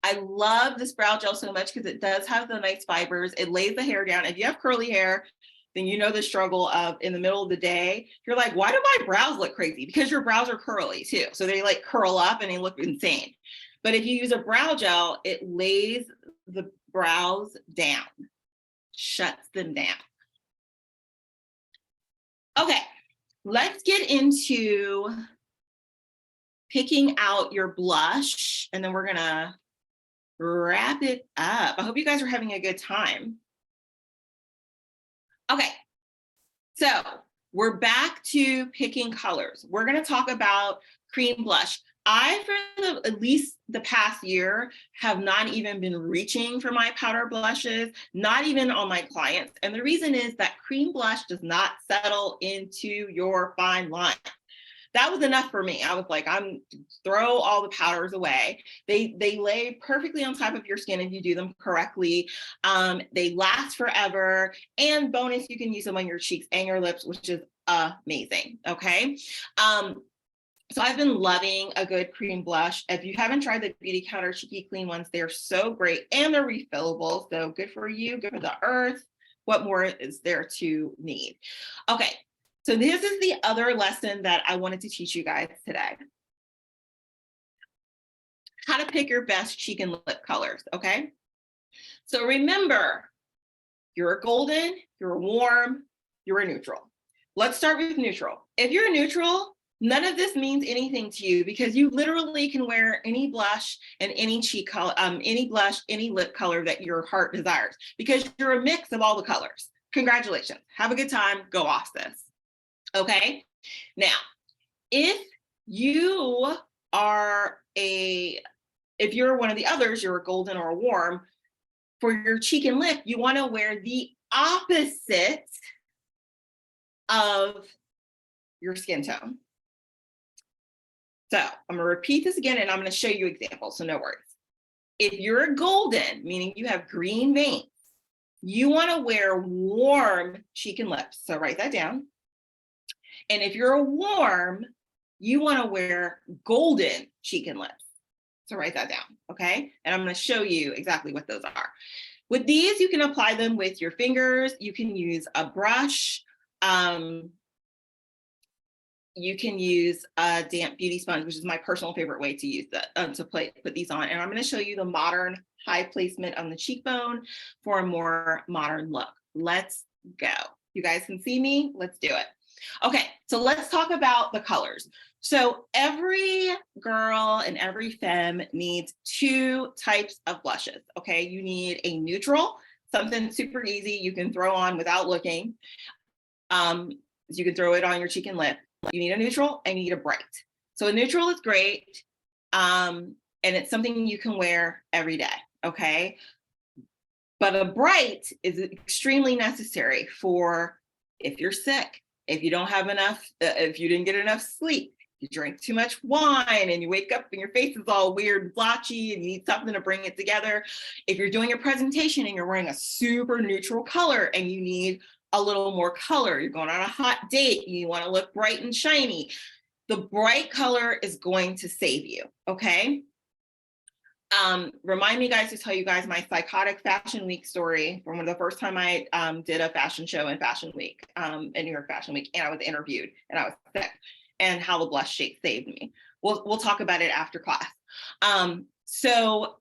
I love this brow gel so much because it does have the nice fibers. It lays the hair down. If you have curly hair, then you know the struggle of in the middle of the day, you're like, why do my brows look crazy? Because your brows are curly too. So they like curl up and they look insane. But if you use a brow gel, it lays the brows down, shuts them down. Okay, let's get into picking out your blush, and then we're gonna wrap it up. I hope you guys are having a good time. Okay, so we're back to picking colors. We're gonna talk about cream blush. I, for at least the past year, have not even been reaching for my powder blushes, not even on my clients. And the reason is that cream blush does not settle into your fine line. That was enough for me. I was like, I'm throw all the powders away. They lay perfectly on top of your skin if you do them correctly. They last forever. And bonus, you can use them on your cheeks and your lips, which is amazing. Okay. So I've been loving a good cream blush. If you haven't tried the Beauty Counter Cheeky Clean ones, they're so great and they're refillable. So good for you, good for the earth. What more is there to need? Okay. So this is the other lesson that I wanted to teach you guys today. How to pick your best cheek and lip colors, okay? So remember, you're a golden, you're a warm, you're a neutral. Let's start with neutral. If you're a neutral, none of this means anything to you because you literally can wear any blush and any cheek color, any blush, any lip color that your heart desires because you're a mix of all the colors. Congratulations. Have a good time. Go off this. Okay, now, if you are if you're one of the others, you're a golden or a warm, for your cheek and lip, you want to wear the opposite of your skin tone. So I'm going to repeat this again, and I'm going to show you examples, so no worries. If you're a golden, meaning you have green veins, you want to wear warm cheek and lips. So write that down. And if you're a warm, you want to wear golden cheek and lips. So write that down, okay? And I'm going to show you exactly what those are. With these, you can apply them with your fingers. You can use a brush. You can use a damp beauty sponge, which is my personal favorite way to use that, to put these on. And I'm going to show you the modern high placement on the cheekbone for a more modern look. Let's go. You guys can see me. Let's do it. Okay, so let's talk about the colors. So every girl and every femme needs two types of blushes, okay? You need a neutral, something super easy you can throw on without looking. You can throw it on your cheek and lip. You need a neutral and you need a bright. So a neutral is great, and it's something you can wear every day, okay? But a bright is extremely necessary for if you're sick, if you don't have enough, if you didn't get enough sleep, you drink too much wine and you wake up and your face is all weird and blotchy and you need something to bring it together. If you're doing a presentation and you're wearing a super neutral color and you need a little more color, you're going on a hot date, you want to look bright and shiny, the bright color is going to save you, okay? Remind me, guys, to tell you guys my psychotic fashion week story from the first time I did a fashion show in Fashion Week, in New York Fashion Week, and I was interviewed and I was sick, and how the blush shade saved me. We'll talk about it after class. So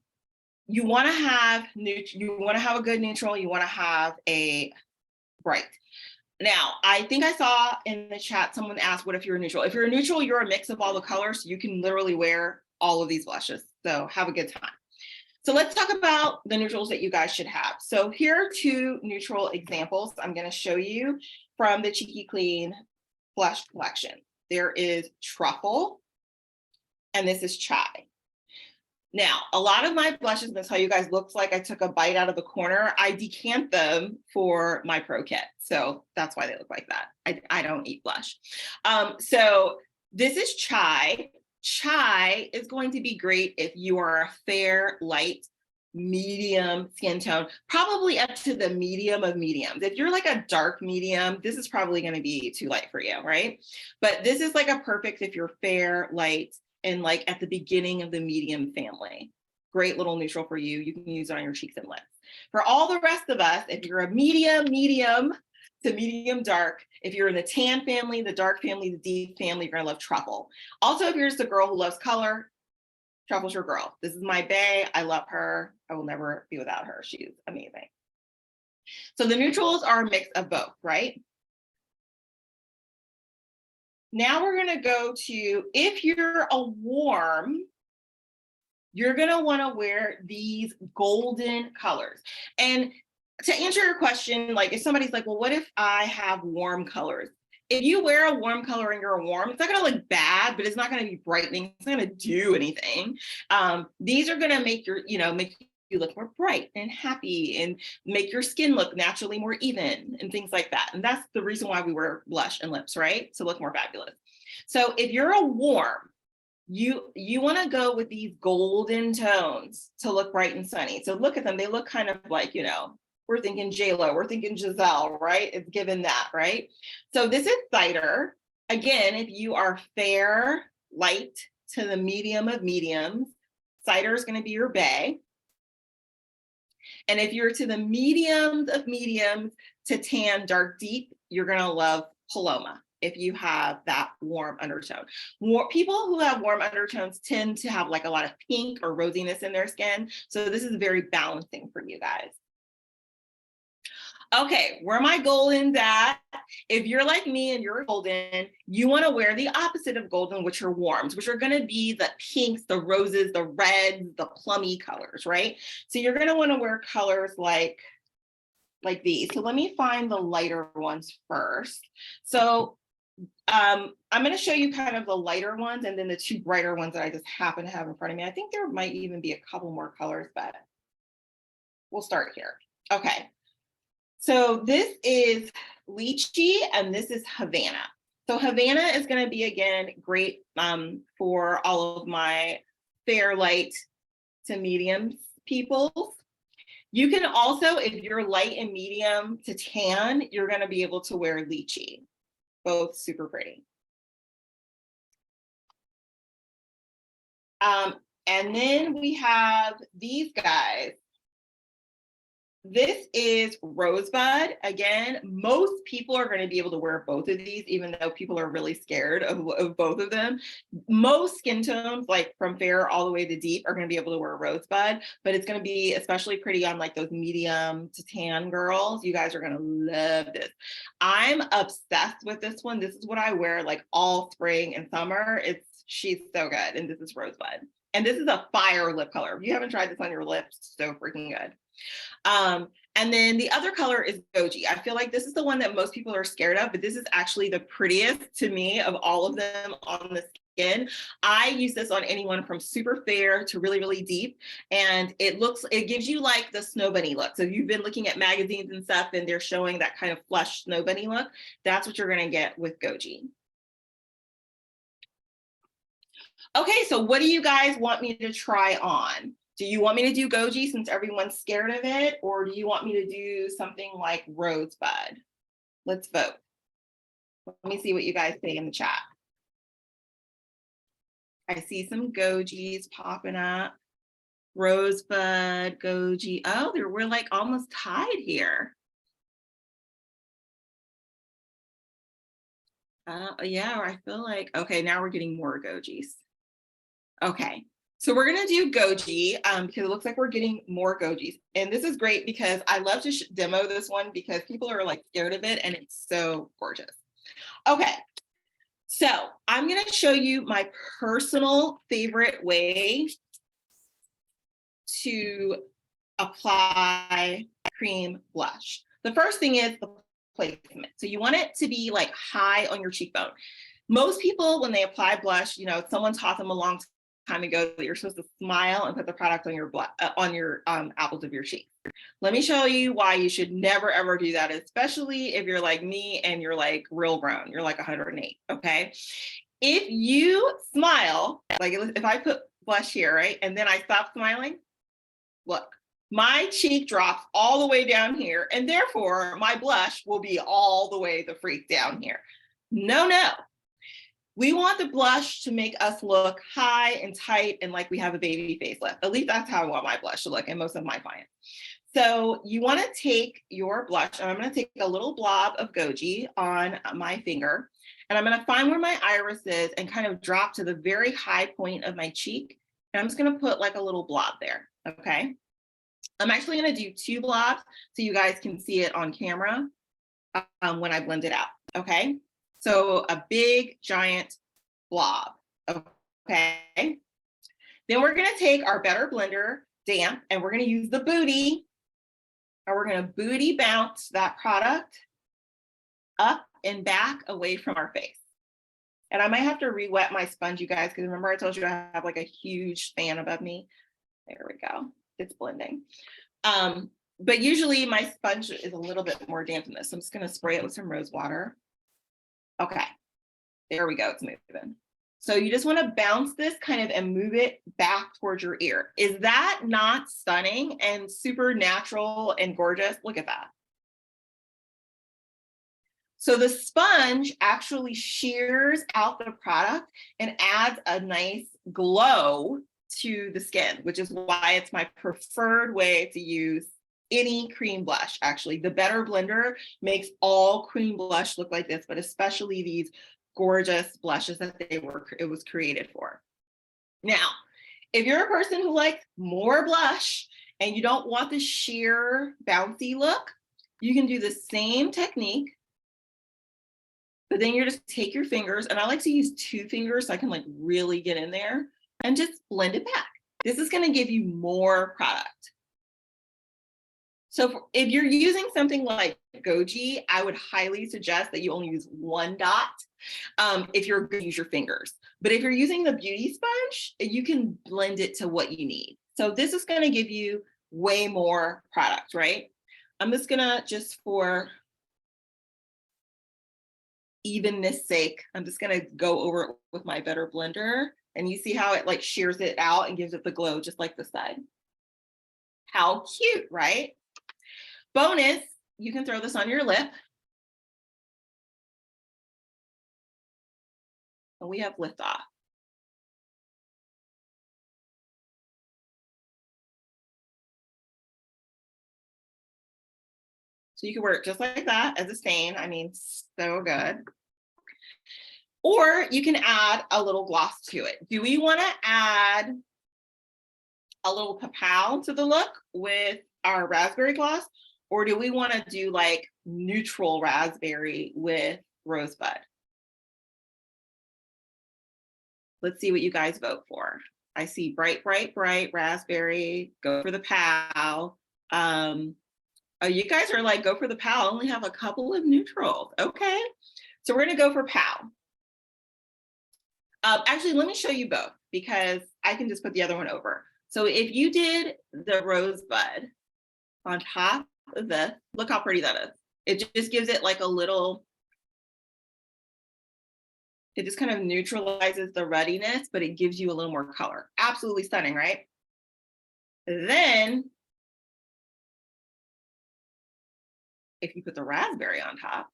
you want to have a good neutral, you want to have a bright. Now, I think I saw in the chat someone asked, what if you're a neutral? If you're a neutral, you're a mix of all the colors. So you can literally wear all of these blushes. So have a good time. So let's talk about the neutrals that you guys should have. So here are two neutral examples I'm going to show you from the Cheeky Clean blush collection. There is Truffle, and this is Chai. Now, a lot of my blushes, I'm going to tell you guys, looks like I took a bite out of the corner. I decant them for my pro kit. So that's why they look like that. I don't eat blush. So this is Chai. Chai is going to be great if you are a fair, light, medium skin tone, probably up to the medium of mediums. If you're like a dark medium, this is probably going to be too light for you, right? But this is like a perfect if you're fair, light, and like at the beginning of the medium family. Great little neutral for you. You can use it on your cheeks and lips. For all the rest of us, if you're a medium, to medium dark. If you're in the tan family, the dark family, the deep family, you're gonna love truffle. Also, if you're just a girl who loves color, truffle's your girl. This is my bae. I love her. I will never be without her. She's amazing. So the neutrals are a mix of both, right? Now we're gonna go to, if you're a warm, you're gonna wanna wear these golden colors. And to answer your question, like if somebody's like, well, what if I have warm colors? If you wear a warm color and you're warm, it's not gonna look bad, but it's not gonna be brightening. It's not gonna do anything. These are gonna make your, make you look more bright and happy and make your skin look naturally more even and things like that. And that's the reason why we wear blush and lips, right? To look more fabulous. So if you're a warm, you want to go with these golden tones to look bright and sunny. So look at them. They look kind of like, we're thinking J-Lo, we're thinking Giselle, right? It's given that, right? So this is cider. Again, if you are fair, light to the medium of mediums, cider is going to be your bae. And if you're to the mediums of mediums to tan, dark, deep, you're going to love Paloma if you have that warm undertone. More people who have warm undertones tend to have like a lot of pink or rosiness in their skin. So this is very balancing for you guys. Okay, where my goldens at? If you're like me and you're golden, you want to wear the opposite of golden, which are warms, which are going to be the pinks, the roses, the reds, the plummy colors, right? So you're going to want to wear colors like these. So let me find the lighter ones first. So I'm going to show you kind of the lighter ones and then the two brighter ones that I just happen to have in front of me. I think there might even be a couple more colors, but we'll start here. Okay. So this is lychee and this is Havana. So Havana is going to be, again, great for all of my fair, light to medium people. You can also, if you're light and medium to tan, you're going to be able to wear lychee. Both super pretty. And then we have these guys. This is Rosebud. Again, most people are going to be able to wear both of these, even though people are really scared of both of them. Most skin tones, like from fair all the way to deep, are going to be able to wear Rosebud, but it's going to be especially pretty on like those medium to tan girls. You guys are going to love this. I'm obsessed with this one. This is what I wear like all spring and summer. She's so good. And this is Rosebud. And this is a fire lip color. If you haven't tried this on your lips, so freaking good. And then the other color is Goji. I feel like this is the one that most people are scared of, but this is actually the prettiest to me of all of them on the skin. I use this on anyone from super fair to really, really deep. And it gives you like the snow bunny look. So if you've been looking at magazines and stuff and they're showing that kind of flush snow bunny look, that's what you're going to get with Goji. Okay, so what do you guys want me to try on? Do you want me to do Goji since everyone's scared of it? Or do you want me to do something like Rosebud? Let's vote. Let me see what you guys say in the chat. I see some Gojis popping up. Rosebud, Goji. Oh, we're like almost tied here. Yeah, I feel like, okay, now we're getting more Gojis. Okay. So we're going to do Goji because it looks like we're getting more Gojis. And this is great because I love to demo this one because people are like scared of it and it's so gorgeous. Okay. So I'm going to show you my personal favorite way to apply cream blush. The first thing is the placement. So you want it to be like high on your cheekbone. Most people, when they apply blush, someone taught them a long time ago that you're supposed to smile and put the product on your apples of your cheek. Let me show you why you should never ever do that, especially if you're like me and you're like real grown, you're like 108, okay? If you smile, like if I put blush here, right, and then I stop smiling, look, my cheek drops all the way down here, and therefore my blush will be all the way the freak down here. No. We want the blush to make us look high and tight and like we have a baby facelift. At least that's how I want my blush to look and most of my clients. So you want to take your blush, and I'm going to take a little blob of Goji on my finger, and I'm going to find where my iris is and kind of drop to the very high point of my cheek. And I'm just going to put like a little blob there. Okay. I'm actually going to do 2 blobs so you guys can see it on camera when I blend it out. Okay. So a big giant blob. Okay. Then we're going to take our Better Blender damp, and we're going to use the booty, and we're going to booty bounce that product up and back away from our face. And I might have to re-wet my sponge, you guys, because remember I told you I have like a huge fan above me. There we go. It's blending. But usually my sponge is a little bit more damp than this. So I'm just going to spray it with some rose water. Okay. There we go. It's moving. So you just want to bounce this kind of and move it back towards your ear. Is that not stunning and super natural and gorgeous? Look at that. So the sponge actually shears out the product and adds a nice glow to the skin, which is why it's my preferred way to use any cream blush. Actually, the Better Blender makes all cream blush look like this, but especially these gorgeous blushes that it was created for. Now, if you're a person who likes more blush and you don't want the sheer bouncy look, you can do the same technique, but then you just take your fingers, and I like to use 2 fingers so I can like really get in there and just blend it back. This is going to give you more product. So if you're using something like Goji, I would highly suggest that you only use 1 dot if you're going to use your fingers. But if you're using the beauty sponge, you can blend it to what you need. So this is going to give you way more product, right? I'm just going to, just for evenness sake, I'm just going to go over it with my Better Blender. And you see how it like shears it out and gives it the glow, just like this side. How cute, right? Bonus, you can throw this on your lip. And we have liftoff. So you can wear it just like that as a stain. I mean, so good. Or you can add a little gloss to it. Do we want to add a little cacao to the look with our raspberry gloss? Or do we want to do like neutral raspberry with rosebud? Let's see what you guys vote for. I see bright, bright, bright raspberry. Go for the POW. Oh, you guys are like, go for the POW. I only have a couple of neutrals. Okay. So we're going to go for POW. Actually, let me show you both because I can just put the other one over. So if you did the rosebud on top of this, look how pretty that is. It just gives it like a little, it just kind of neutralizes the ruddiness, but it gives you a little more color. Absolutely stunning, right? Then if you put the raspberry on top,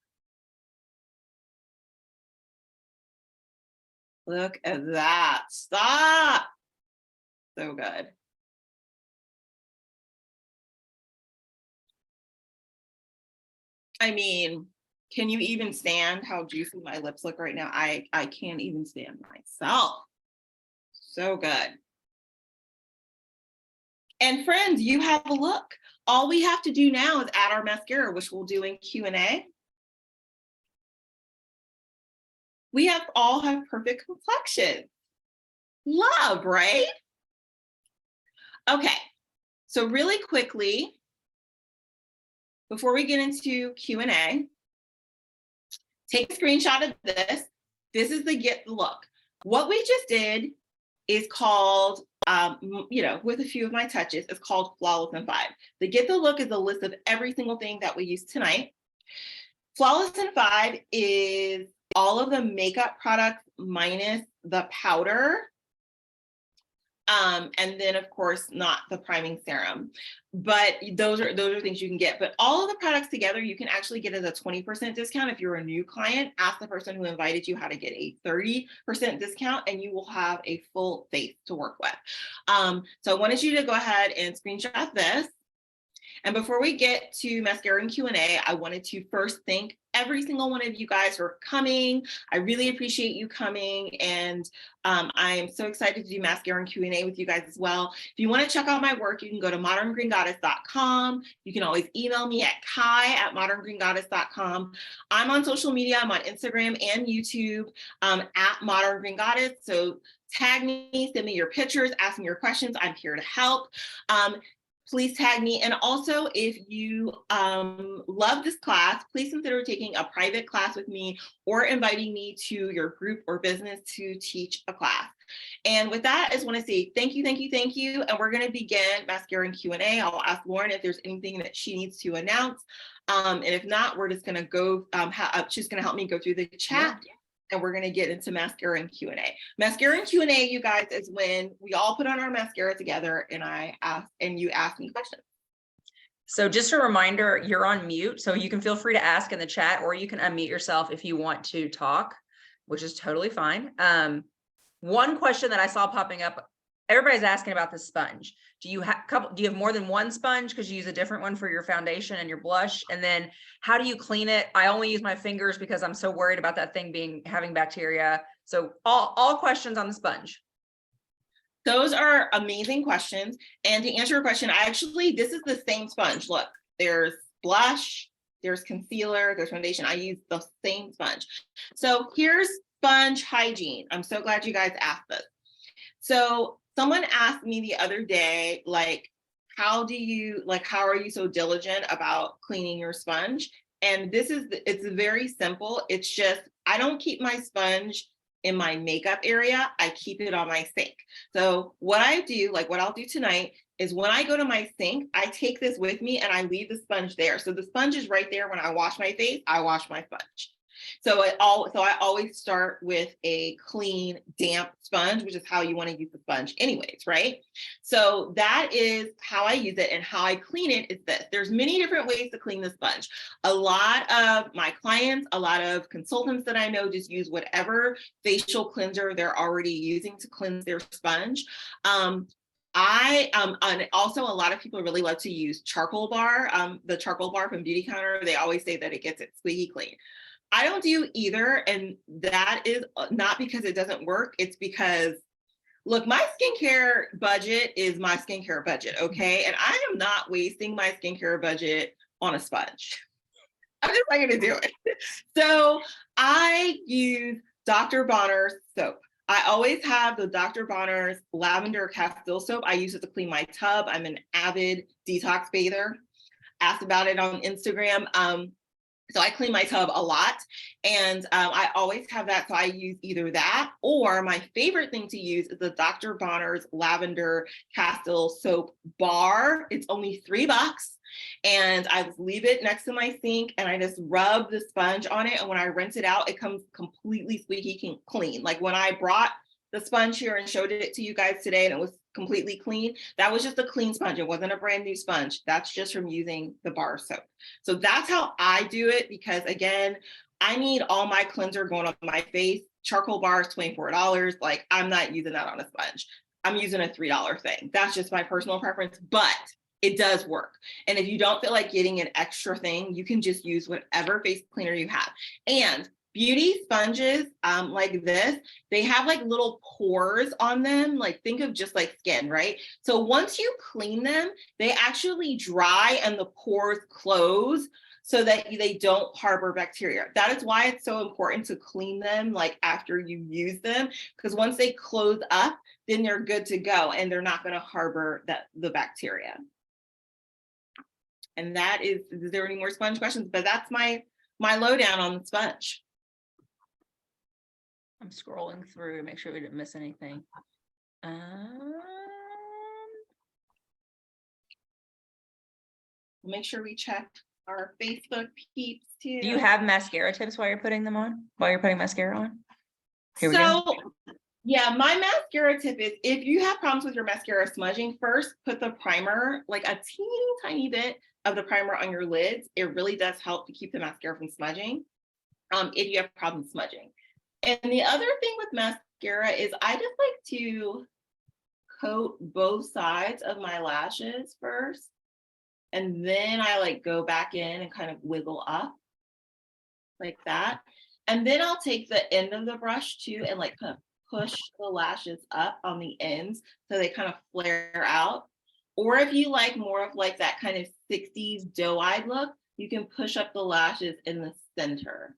look at that. Stop. So good. I mean, can you even stand how juicy my lips look right now? I can't even stand myself. So good. And friends, you have a look. All we have to do now is add our mascara, which we'll do in Q&A. We all have perfect complexion. Love, right? Okay, so really quickly, before we get into Q&A, take a screenshot of this. This is the get the look. What we just did is called, with a few of my touches, it's called Flawless in 5. The get the look is a list of every single thing that we use tonight. Flawless in 5 is all of the makeup products minus the powder. And then of course, not the priming serum, but those are things you can get. But all of the products together, you can actually get as a 20% discount. If you're a new client, ask the person who invited you how to get a 30% discount and you will have a full face to work with. So I wanted you to go ahead and screenshot this. And before we get to mascara and Q&A, I wanted to first thank every single one of you guys for coming. I really appreciate you coming, and I am so excited to do mascara and Q&A with you guys as well. If you want to check out my work, you can go to moderngreengoddess.com. You can always email me at kai@moderngreengoddess.com. I'm on social media. I'm on Instagram and YouTube at Modern Green Goddess. So tag me, send me your pictures, ask me your questions. I'm here to help. Please tag me. And also, if you love this class, please consider taking a private class with me or inviting me to your group or business to teach a class. And with that, I just want to say thank you, thank you, thank you. And we're going to begin mascara and Q&A. I'll ask Lauren if there's anything that she needs to announce. And if not, we're just going to go, she's going to help me go through the chat. Yeah. And we're going to get into mascara and Q&A. Mascara and Q&A, you guys, is when we all put on our mascara together and you ask me questions. So just a reminder, you're on mute, so you can feel free to ask in the chat, or you can unmute yourself if you want to talk, which is totally fine. One question that I saw popping up, everybody's asking about the sponge. Do you have more than one sponge because you use a different one for your foundation and your blush? And then how do you clean it? I only use my fingers because I'm so worried about that thing having bacteria. So all questions on the sponge. Those are amazing questions. And to answer your question, this is the same sponge. Look, there's blush, there's concealer, there's foundation. I use the same sponge. So here's sponge hygiene. I'm so glad you guys asked this. So someone asked me the other day, like, how are you so diligent about cleaning your sponge? And it's very simple. It's just, I don't keep my sponge in my makeup area. I keep it on my sink. So what I do, like what I'll do tonight, is when I go to my sink, I take this with me and I leave the sponge there. So the sponge is right there. When I wash my face, I wash my sponge. So I always start with a clean, damp sponge, which is how you want to use the sponge anyways, right? So that is how I use it, and how I clean it is this. There's many different ways to clean the sponge. A lot of my clients, a lot of consultants that I know just use whatever facial cleanser they're already using to cleanse their sponge. And also a lot of people really love to use charcoal bar, the charcoal bar from Beauty Counter. They always say that it gets it squeaky clean. I don't do either, and that is not because it doesn't work. It's because, look, my skincare budget is my skincare budget, okay? And I am not wasting my skincare budget on a sponge. I'm just not gonna do it. So I use Dr. Bronner's soap. I always have the Dr. Bronner's Lavender Castile soap. I use it to clean my tub. I'm an avid detox bather. Asked about it on Instagram. So I clean my tub a lot, and I always have that. So I use either that, or my favorite thing to use is the Dr. Bronner's Lavender Castile Soap Bar. It's only $3, and I just leave it next to my sink, and I just rub the sponge on it. And when I rinse it out, it comes completely squeaky clean. Like when I brought the sponge here and showed it to you guys today, and it was completely clean, that was just a clean sponge. It wasn't a brand new sponge. That's just from using the bar soap. So that's how I do it, because again, I need all my cleanser going on my face. Charcoal bar is $24. Like, I'm not using that on a sponge. I'm using a $3 thing. That's just my personal preference, but it does work. And if you don't feel like getting an extra thing, you can just use whatever face cleaner you have. And beauty sponges like this, they have like little pores on them. Like, think of just like skin, right? So once you clean them, they actually dry and the pores close so that they don't harbor bacteria. That is why it's so important to clean them like after you use them, because once they close up, then they're good to go and they're not going to harbor the bacteria. And that is there any more sponge questions? But that's my lowdown on the sponge. I'm scrolling through, make sure we didn't miss anything. Make sure we check our Facebook peeps too. Do you have mascara tips while you're putting them on? While you're putting mascara on? Here we go. Yeah, my mascara tip is, if you have problems with your mascara smudging, first put the primer, like a teeny tiny bit of the primer on your lids. It really does help to keep the mascara from smudging if you have problems smudging. And the other thing with mascara is I just like to coat both sides of my lashes first. And then I like go back in and kind of wiggle up like that. And then I'll take the end of the brush too and like kind of push the lashes up on the ends so they kind of flare out. Or if you like more of like that kind of 60s doe-eyed look, you can push up the lashes in the center.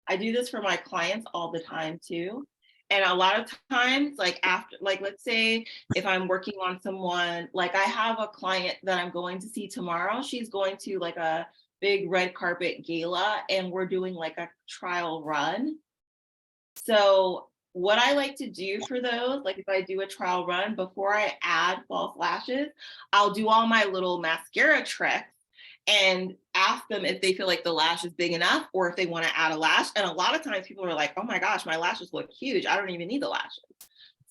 I do this for my clients all the time too. And a lot of times, like after, like let's say if I'm working on someone, like I have a client that I'm going to see tomorrow. She's going to like a big red carpet gala and we're doing like a trial run. So what I like to do for those, like if I do a trial run, before I add false lashes, I'll do all my little mascara tricks and ask them if they feel like the lash is big enough or if they want to add a lash. And a lot of times people are like, oh my gosh, my lashes look huge. I don't even need the lashes.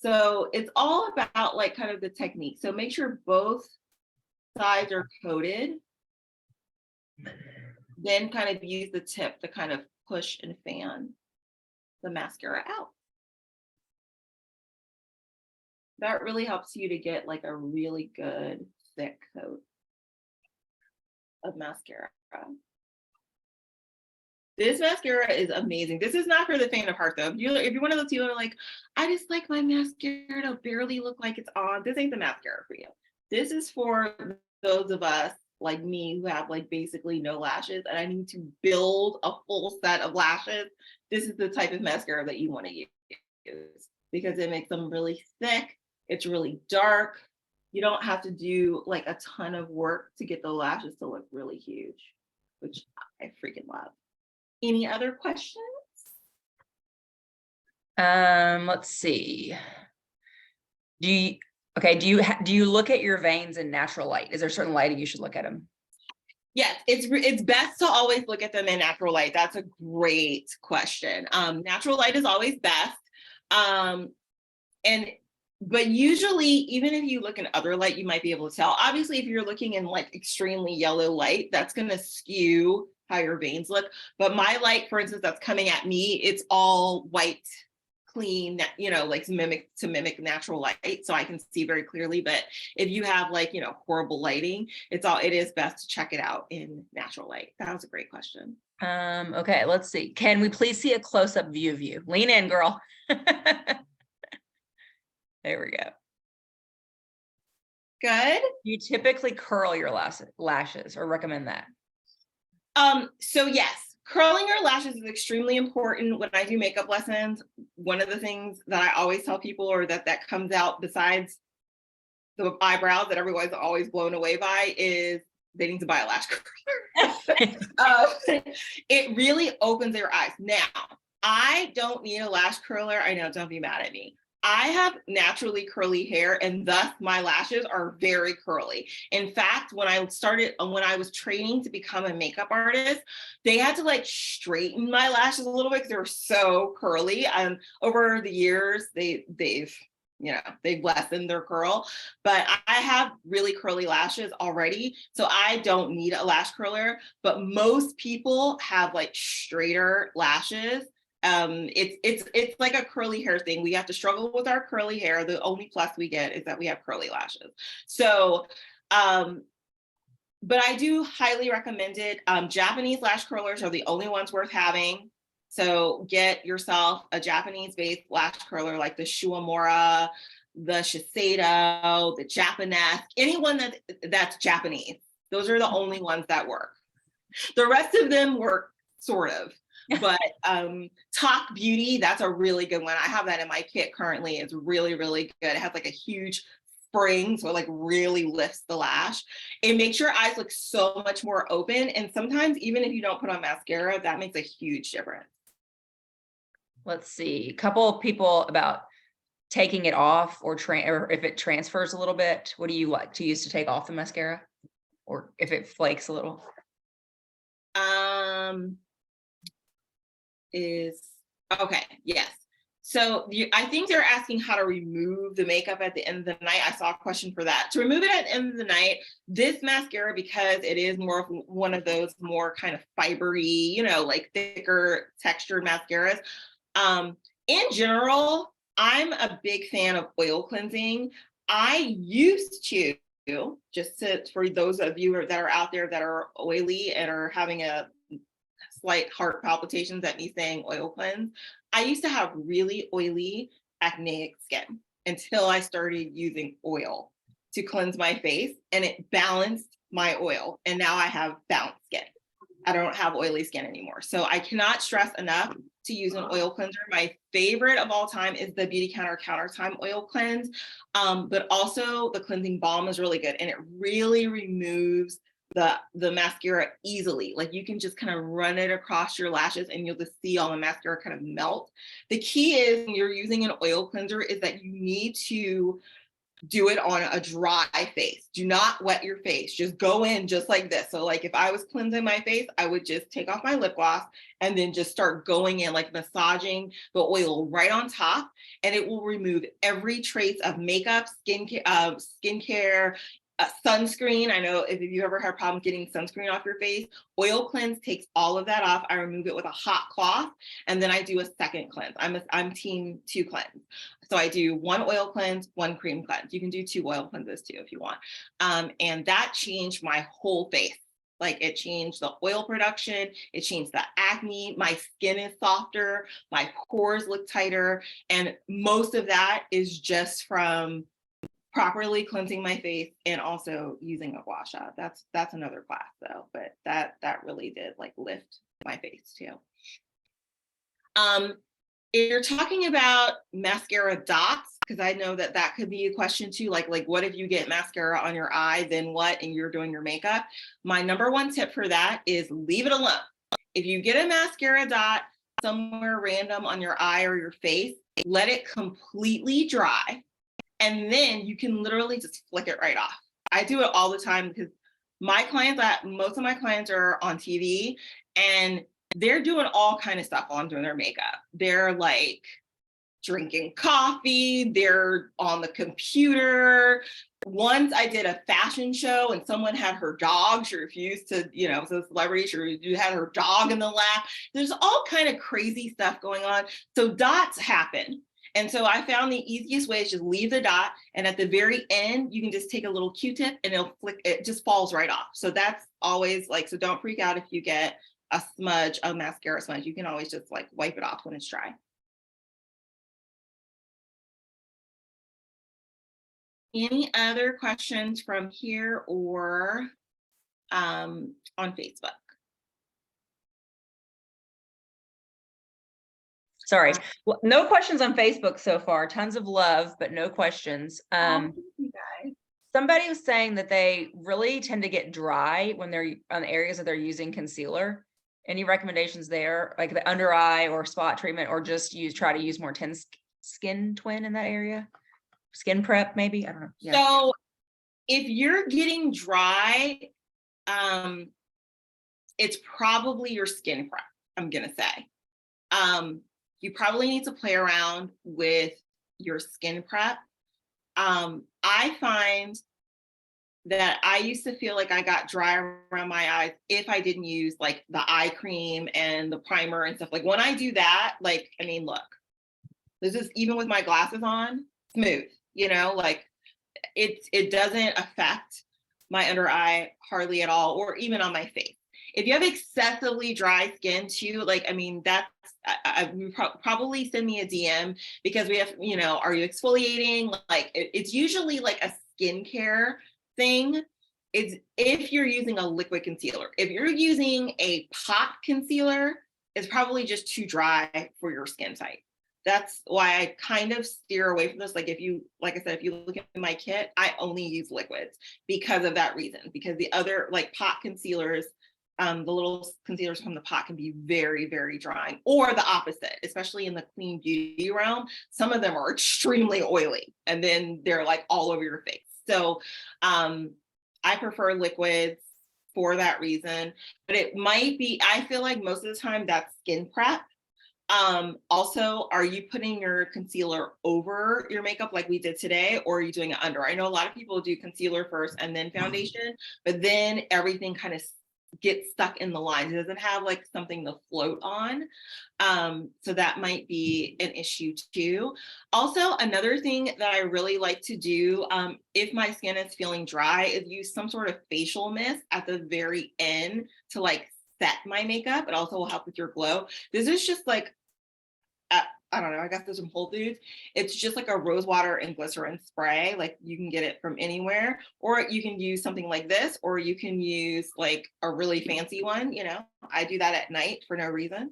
So it's all about like kind of the technique. So make sure both sides are coated. Then kind of use the tip to kind of push and fan the mascara out. That really helps you to get like a really good thick coat of mascara. This mascara is amazing. This is not for the faint of heart though. If you're one of those people who are like, I just like my mascara to barely look like it's on, this ain't the mascara for you. This is for those of us like me who have like basically no lashes and I need to build a full set of lashes. This is the type of mascara that you want to use because it makes them really thick. It's really dark. You don't have to do like a ton of work to get the lashes to look really huge, which I freaking love. Any other questions? Let's see. Do you look at your veins in natural light? Is there certain lighting you should look at them? Yes, it's best to always look at them in natural light. That's a great question. Natural light is always best. But usually, even if you look in other light, you might be able to tell. Obviously, if you're looking in like extremely yellow light, that's going to skew how your veins look. But my light, for instance, that's coming at me, it's all white, clean, you know, like to mimic natural light, so I can see very clearly. But if you have like, you know, horrible lighting, it is best to check it out in natural light. That was a great question. Okay, let's see. Can we please see a close-up view of you? Lean in, girl. There we go. Good. You typically curl your lashes or recommend that? So yes, curling your lashes is extremely important when I do makeup lessons. One of the things that I always tell people, or that comes out besides the eyebrows that everyone's always blown away by, is they need to buy a lash curler. It really opens their eyes. Now, I don't need a lash curler. I know, don't be mad at me. I have naturally curly hair and thus my lashes are very curly. In fact, when I was training to become a makeup artist, they had to like straighten my lashes a little bit because they were so curly. Over the years, they've lessened their curl, but I have really curly lashes already. So I don't need a lash curler, but most people have like straighter lashes. It's like a curly hair thing. We have to struggle with our curly hair. The only plus we get is that we have curly lashes. So, but I do highly recommend it. Japanese lash curlers are the only ones worth having. So get yourself a Japanese-based lash curler like the Shuamura, the Shiseido, the Japanesque, anyone that's Japanese. Those are the only ones that work. The rest of them work sort of. But Talk Beauty, that's a really good one. I have that in my kit currently. It's really, really good. It has like a huge spring, so it like really lifts the lash. It makes your eyes look so much more open. And sometimes even if you don't put on mascara, that makes a huge difference. Let's see. A couple of people about taking it off or if it transfers a little bit. What do you like to use to take off the mascara? Or if it flakes a little? Yes. So I think they're asking how to remove the makeup at the end of the night. I saw a question for that. To remove it at the end of the night, this mascara, because it is more of one of those more kind of fibery, you know, like thicker textured mascaras. In general, I'm a big fan of oil cleansing. I used to for those of you that are out there that are oily and are having a slight heart palpitations at me saying oil cleanse. I used to have really oily acneic skin until I started using oil to cleanse my face, and it balanced my oil. And now I have balanced skin. I don't have oily skin anymore. So I cannot stress enough to use an oil cleanser. My favorite of all time is the Beauty Counter Time Oil Cleanse. But also the cleansing balm is really good, and it really removes the mascara easily. Like you can just kind of run it across your lashes and you'll just see all the mascara kind of melt. The key is when you're using an oil cleanser is that you need to do it on a dry face. Do not wet your face. Just go in just like this. So like if I was cleansing my face, I would just take off my lip gloss and then just start going in, like massaging the oil right on top, and it will remove every trace of makeup, skincare, sunscreen. I know if you've ever had problems getting sunscreen off your face, oil cleanse takes all of that off. I remove it with a hot cloth, and then I do a second cleanse. I'm team 2 cleanse. So I do 1 oil cleanse, 1 cream cleanse. You can do 2 oil cleanses too if you want. And that changed my whole face. Like it changed the oil production, it changed the acne, my skin is softer, my pores look tighter, and most of that is just from properly cleansing my face and also using a gua sha. That's another class though, but that really did like lift my face too. If you're talking about mascara dots, because I know that could be a question too, like what if you get mascara on your eye, then what, and you're doing your makeup? My number 1 tip for that is leave it alone. If you get a mascara dot somewhere random on your eye or your face, let it completely dry. And then you can literally just flick it right off. I do it all the time because most of my clients are on TV and they're doing all kind of stuff while I'm doing their makeup. They're like drinking coffee, they're on the computer. Once I did a fashion show and someone had her dog, she refused to, so a celebrity, she had her dog in the lap. There's all kind of crazy stuff going on. So dots happen. And so I found the easiest way is just leave the dot, and at the very end, you can just take a little Q-tip and it'll flick, it just falls right off. So that's always so don't freak out if you get a smudge, a mascara smudge. You can always just wipe it off when it's dry. Any other questions from here or on Facebook? Sorry. Well, no questions on Facebook so far. Tons of love, but no questions. Thank you guys. Somebody was saying that they really tend to get dry when they're on the areas that they're using concealer. Any recommendations there, like the under eye or spot treatment, or just try to use more skin twin in that area? Skin prep, maybe? I don't know. Yeah. So if you're getting dry, it's probably your skin prep, I'm gonna say. You probably need to play around with your skin prep. I find that I used to feel like I got dry around my eyes if I didn't use the eye cream and the primer and stuff. Like when I do that, look, this is even with my glasses on, smooth, it doesn't affect my under eye hardly at all, or even on my face. If you have excessively dry skin too, probably send me a DM, because we have, are you exfoliating? It's usually a skincare thing. It's if you're using a liquid concealer. If you're using a pot concealer, it's probably just too dry for your skin type. That's why I kind of steer away from this. Like I said, if you look at my kit, I only use liquids because of that reason, because the other pot concealers, the little concealers from the pot can be very, very drying, or the opposite, especially in the clean beauty realm. Some of them are extremely oily and then they're all over your face. So I prefer liquids for that reason, but it might be, I feel like most of the time that's skin prep. Also, are you putting your concealer over your makeup like we did today, or are you doing it under? I know a lot of people do concealer first and then foundation, but then everything kind of get stuck in the lines. It doesn't have like something to float on. So that might be an issue too. Also, another thing that I really like to do, if my skin is feeling dry, is use some sort of facial mist at the very end to like set my makeup. It also will help with your glow. This is just like, I don't know, I got this from Whole Foods. It's just like a rose water and glycerin spray. Like you can get it from anywhere, or you can use something like this, or you can use like a really fancy one. You know, I do that at night for no reason,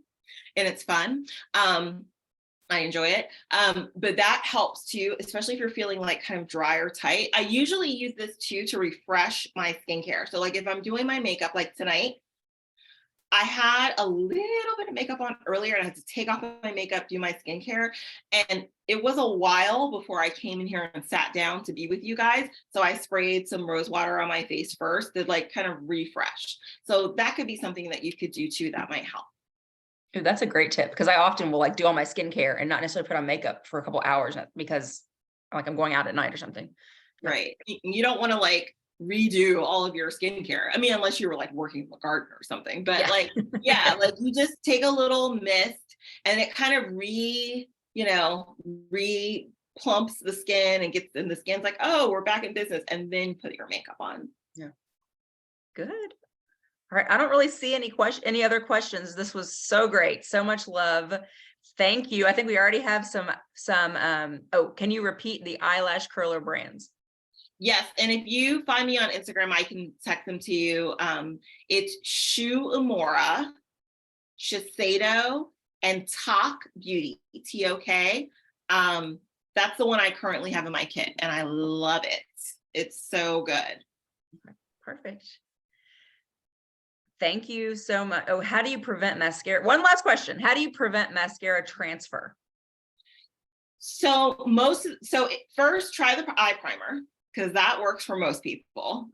and it's fun. I enjoy it. But that helps too, especially if you're feeling like kind of dry or tight. I usually use this too to refresh my skincare. So like if I'm doing my makeup, like tonight, I had a little bit of makeup on earlier and I had to take off my makeup, do my skincare. And it was a while before I came in here and sat down to be with you guys. So I sprayed some rose water on my face first to like kind of refresh. So that could be something that you could do too that might help. Ooh, that's a great tip, because I often will like do all my skincare and not necessarily put on makeup for a couple hours because like I'm going out at night or something. Right. You don't want to like redo all of your skincare. I mean, unless you were like working in the garden or something, but Yeah. like, yeah, like you just take a little mist and it kind of plumps the skin and gets in the skin's like, oh, we're back in business. And then put your makeup on. Yeah. Good. All right. I don't really see any other questions. This was so great. So much love. Thank you. I think we already have some, oh, can you repeat the eyelash curler brands? Yes. And if you find me on Instagram, I can text them to you. It's Shu Amora, Shiseido, and Tok Beauty, TOK. That's the one I currently have in my kit and I love it. It's so good. Perfect. Thank you so much. Oh, how do you prevent mascara? One last question. How do you prevent mascara transfer? So first try the eye primer, because that works for most people.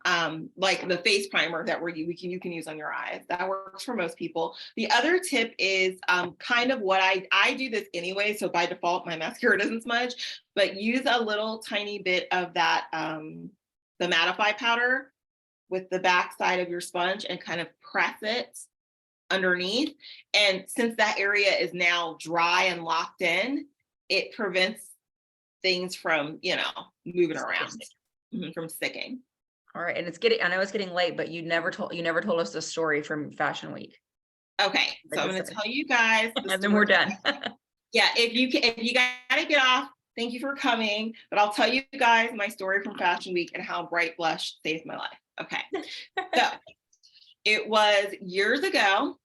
Like the face primer that you can use on your eyes. That works for most people. The other tip is kind of what I do this anyway, so by default my mascara doesn't smudge, but use a little tiny bit of that the mattify powder with the back side of your sponge and kind of press it underneath. And since that area is now dry and locked in, it prevents things from, moving around, from sticking. All right. And I know it's getting late, but you never told us the story from Fashion Week. Okay. So I'm going to tell you guys. And then we're done. Yeah. If you got to get off, thank you for coming. But I'll tell you guys my story from Fashion Week and how bright blush saved my life. Okay. So it was years ago.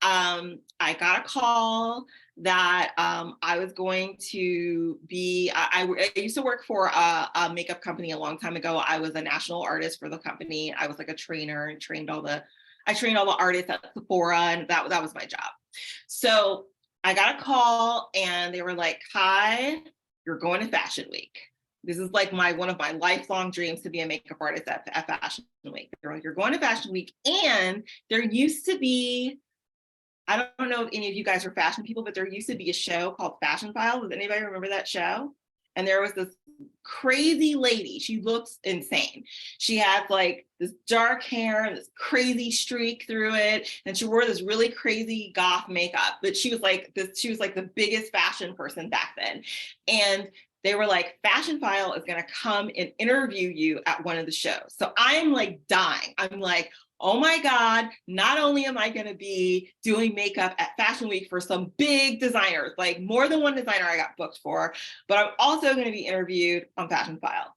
I got a call that I was going to be, I used to work for a makeup company a long time ago. I was a national artist for the company. I was like a trainer and trained all the artists at Sephora, and that was my job. So I got a call and they were like, hi, you're going to Fashion Week. This is like one of my lifelong dreams, to be a makeup artist at Fashion Week. They're like, you're going to Fashion Week. And there used to be, I don't know if any of you guys are fashion people, but there used to be a show called Fashion File. Does anybody remember that show? And there was this crazy lady. She looks insane. She had like this dark hair, this crazy streak through it, and she wore this really crazy goth makeup. But she was like the biggest fashion person back then. And they were like, Fashion File is going to come and interview you at one of the shows. So I'm like dying. I'm like, oh my God, not only am I going to be doing makeup at Fashion Week for some big designers, like more than one designer I got booked for, but I'm also going to be interviewed on Fashion File.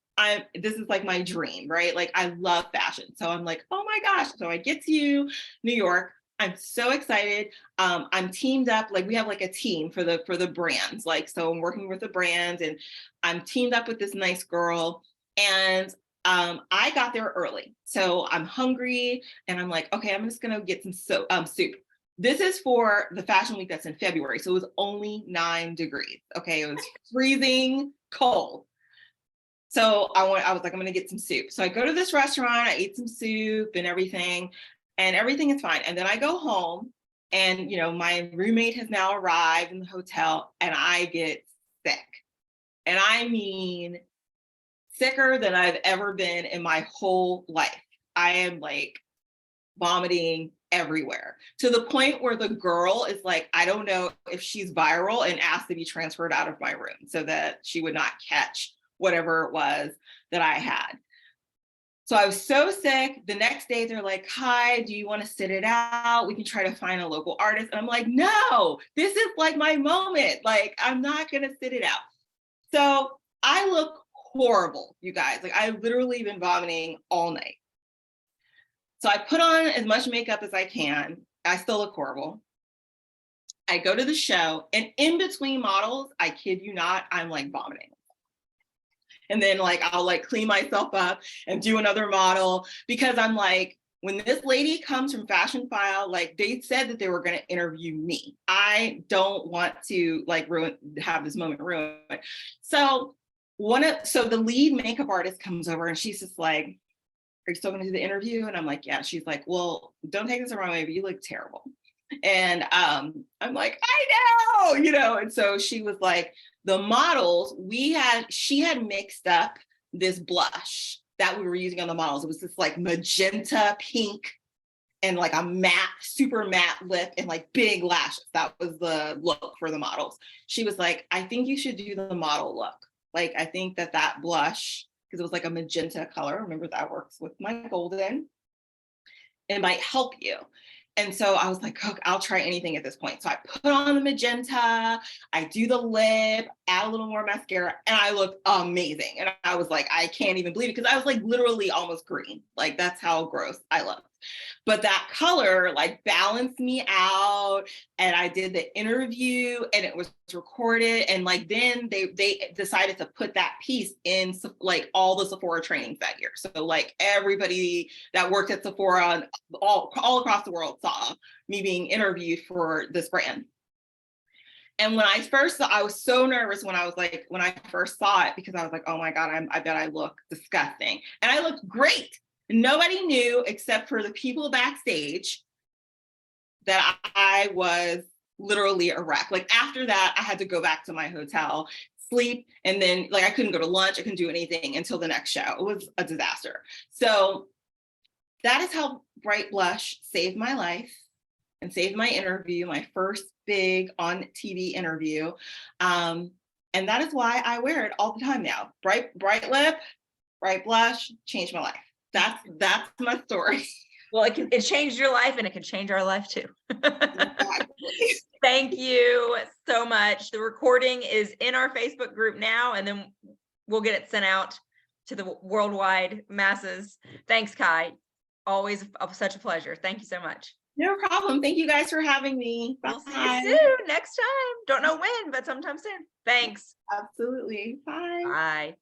This is like my dream, right? Like I love fashion. So I'm like, oh my gosh. So I get to New York. I'm so excited. I'm teamed up, like we have like a team for the brands. Like, so I'm working with the brands and I'm teamed up with this nice girl, and I got there early. So I'm hungry and I'm like, okay, I'm just gonna get some soup. This is for the Fashion Week that's in February. So it was only 9 degrees. Okay, it was freezing cold. So I was like, I'm gonna get some soup. So I go to this restaurant, I eat some soup and everything is fine. And then I go home and, my roommate has now arrived in the hotel and I get sick. And I mean, sicker than I've ever been in my whole life. I am like vomiting everywhere, to the point where the girl is like, I don't know if she's viral, and asked to be transferred out of my room so that she would not catch whatever it was that I had. So I was so sick. The next day they're like, hi, do you want to sit it out? We can try to find a local artist. And I'm like, no, this is like my moment. Like, I'm not going to sit it out. So I look horrible, you guys. Like, I've literally been vomiting all night. So I put on as much makeup as I can. I still look horrible. I go to the show, and in between models, I kid you not, I'm like vomiting. And then like, I'll like clean myself up and do another model, because I'm like, when this lady comes from Fashion File, like they said that they were going to interview me. I don't want to like have this moment ruined. So the lead makeup artist comes over, and she's just like, are you still going to do the interview? And I'm like, yeah. She's like, well, don't take this the wrong way, but you look terrible. And I'm like, I know, and so she was like, the models, she had mixed up this blush that we were using on the models. It was this like magenta pink and like a matte, super matte lip and like big lashes. That was the look for the models. She was like, I think you should do the model look. Like, I think that blush, because it was like a magenta color, remember that works with my golden, it might help you. And so I was like, oh, I'll try anything at this point. So I put on the magenta, I do the lip, add a little more mascara, and I looked amazing. And I was like, I can't even believe it, because I was like literally almost green. Like, that's how gross I looked. But that color like balanced me out, and I did the interview, and it was recorded. And like, then they decided to put that piece in like all the Sephora trainings that year. So like everybody that worked at Sephora all across the world saw me being interviewed for this brand. And when I first saw, I was so nervous when I first saw it, because I was like, oh my God, I bet I look disgusting. And I looked great. Nobody knew, except for the people backstage, that I was literally a wreck. Like, after that, I had to go back to my hotel, sleep, and then like I couldn't go to lunch, I couldn't do anything until the next show. It was a disaster. So that is how bright blush saved my life and saved my interview, my first big on TV interview. And that is why I wear it all the time now. Bright lip, bright blush, changed my life. That's my story. Well, it changed your life, and it can change our life too. Exactly. Thank you so much. The recording is in our Facebook group now, and then we'll get it sent out to the worldwide masses. Thanks, Kai. Always such a pleasure. Thank you so much. No problem. Thank you guys for having me. Bye. We'll see you soon next time. Don't know when, but sometime soon. Thanks. Absolutely. Bye. Bye.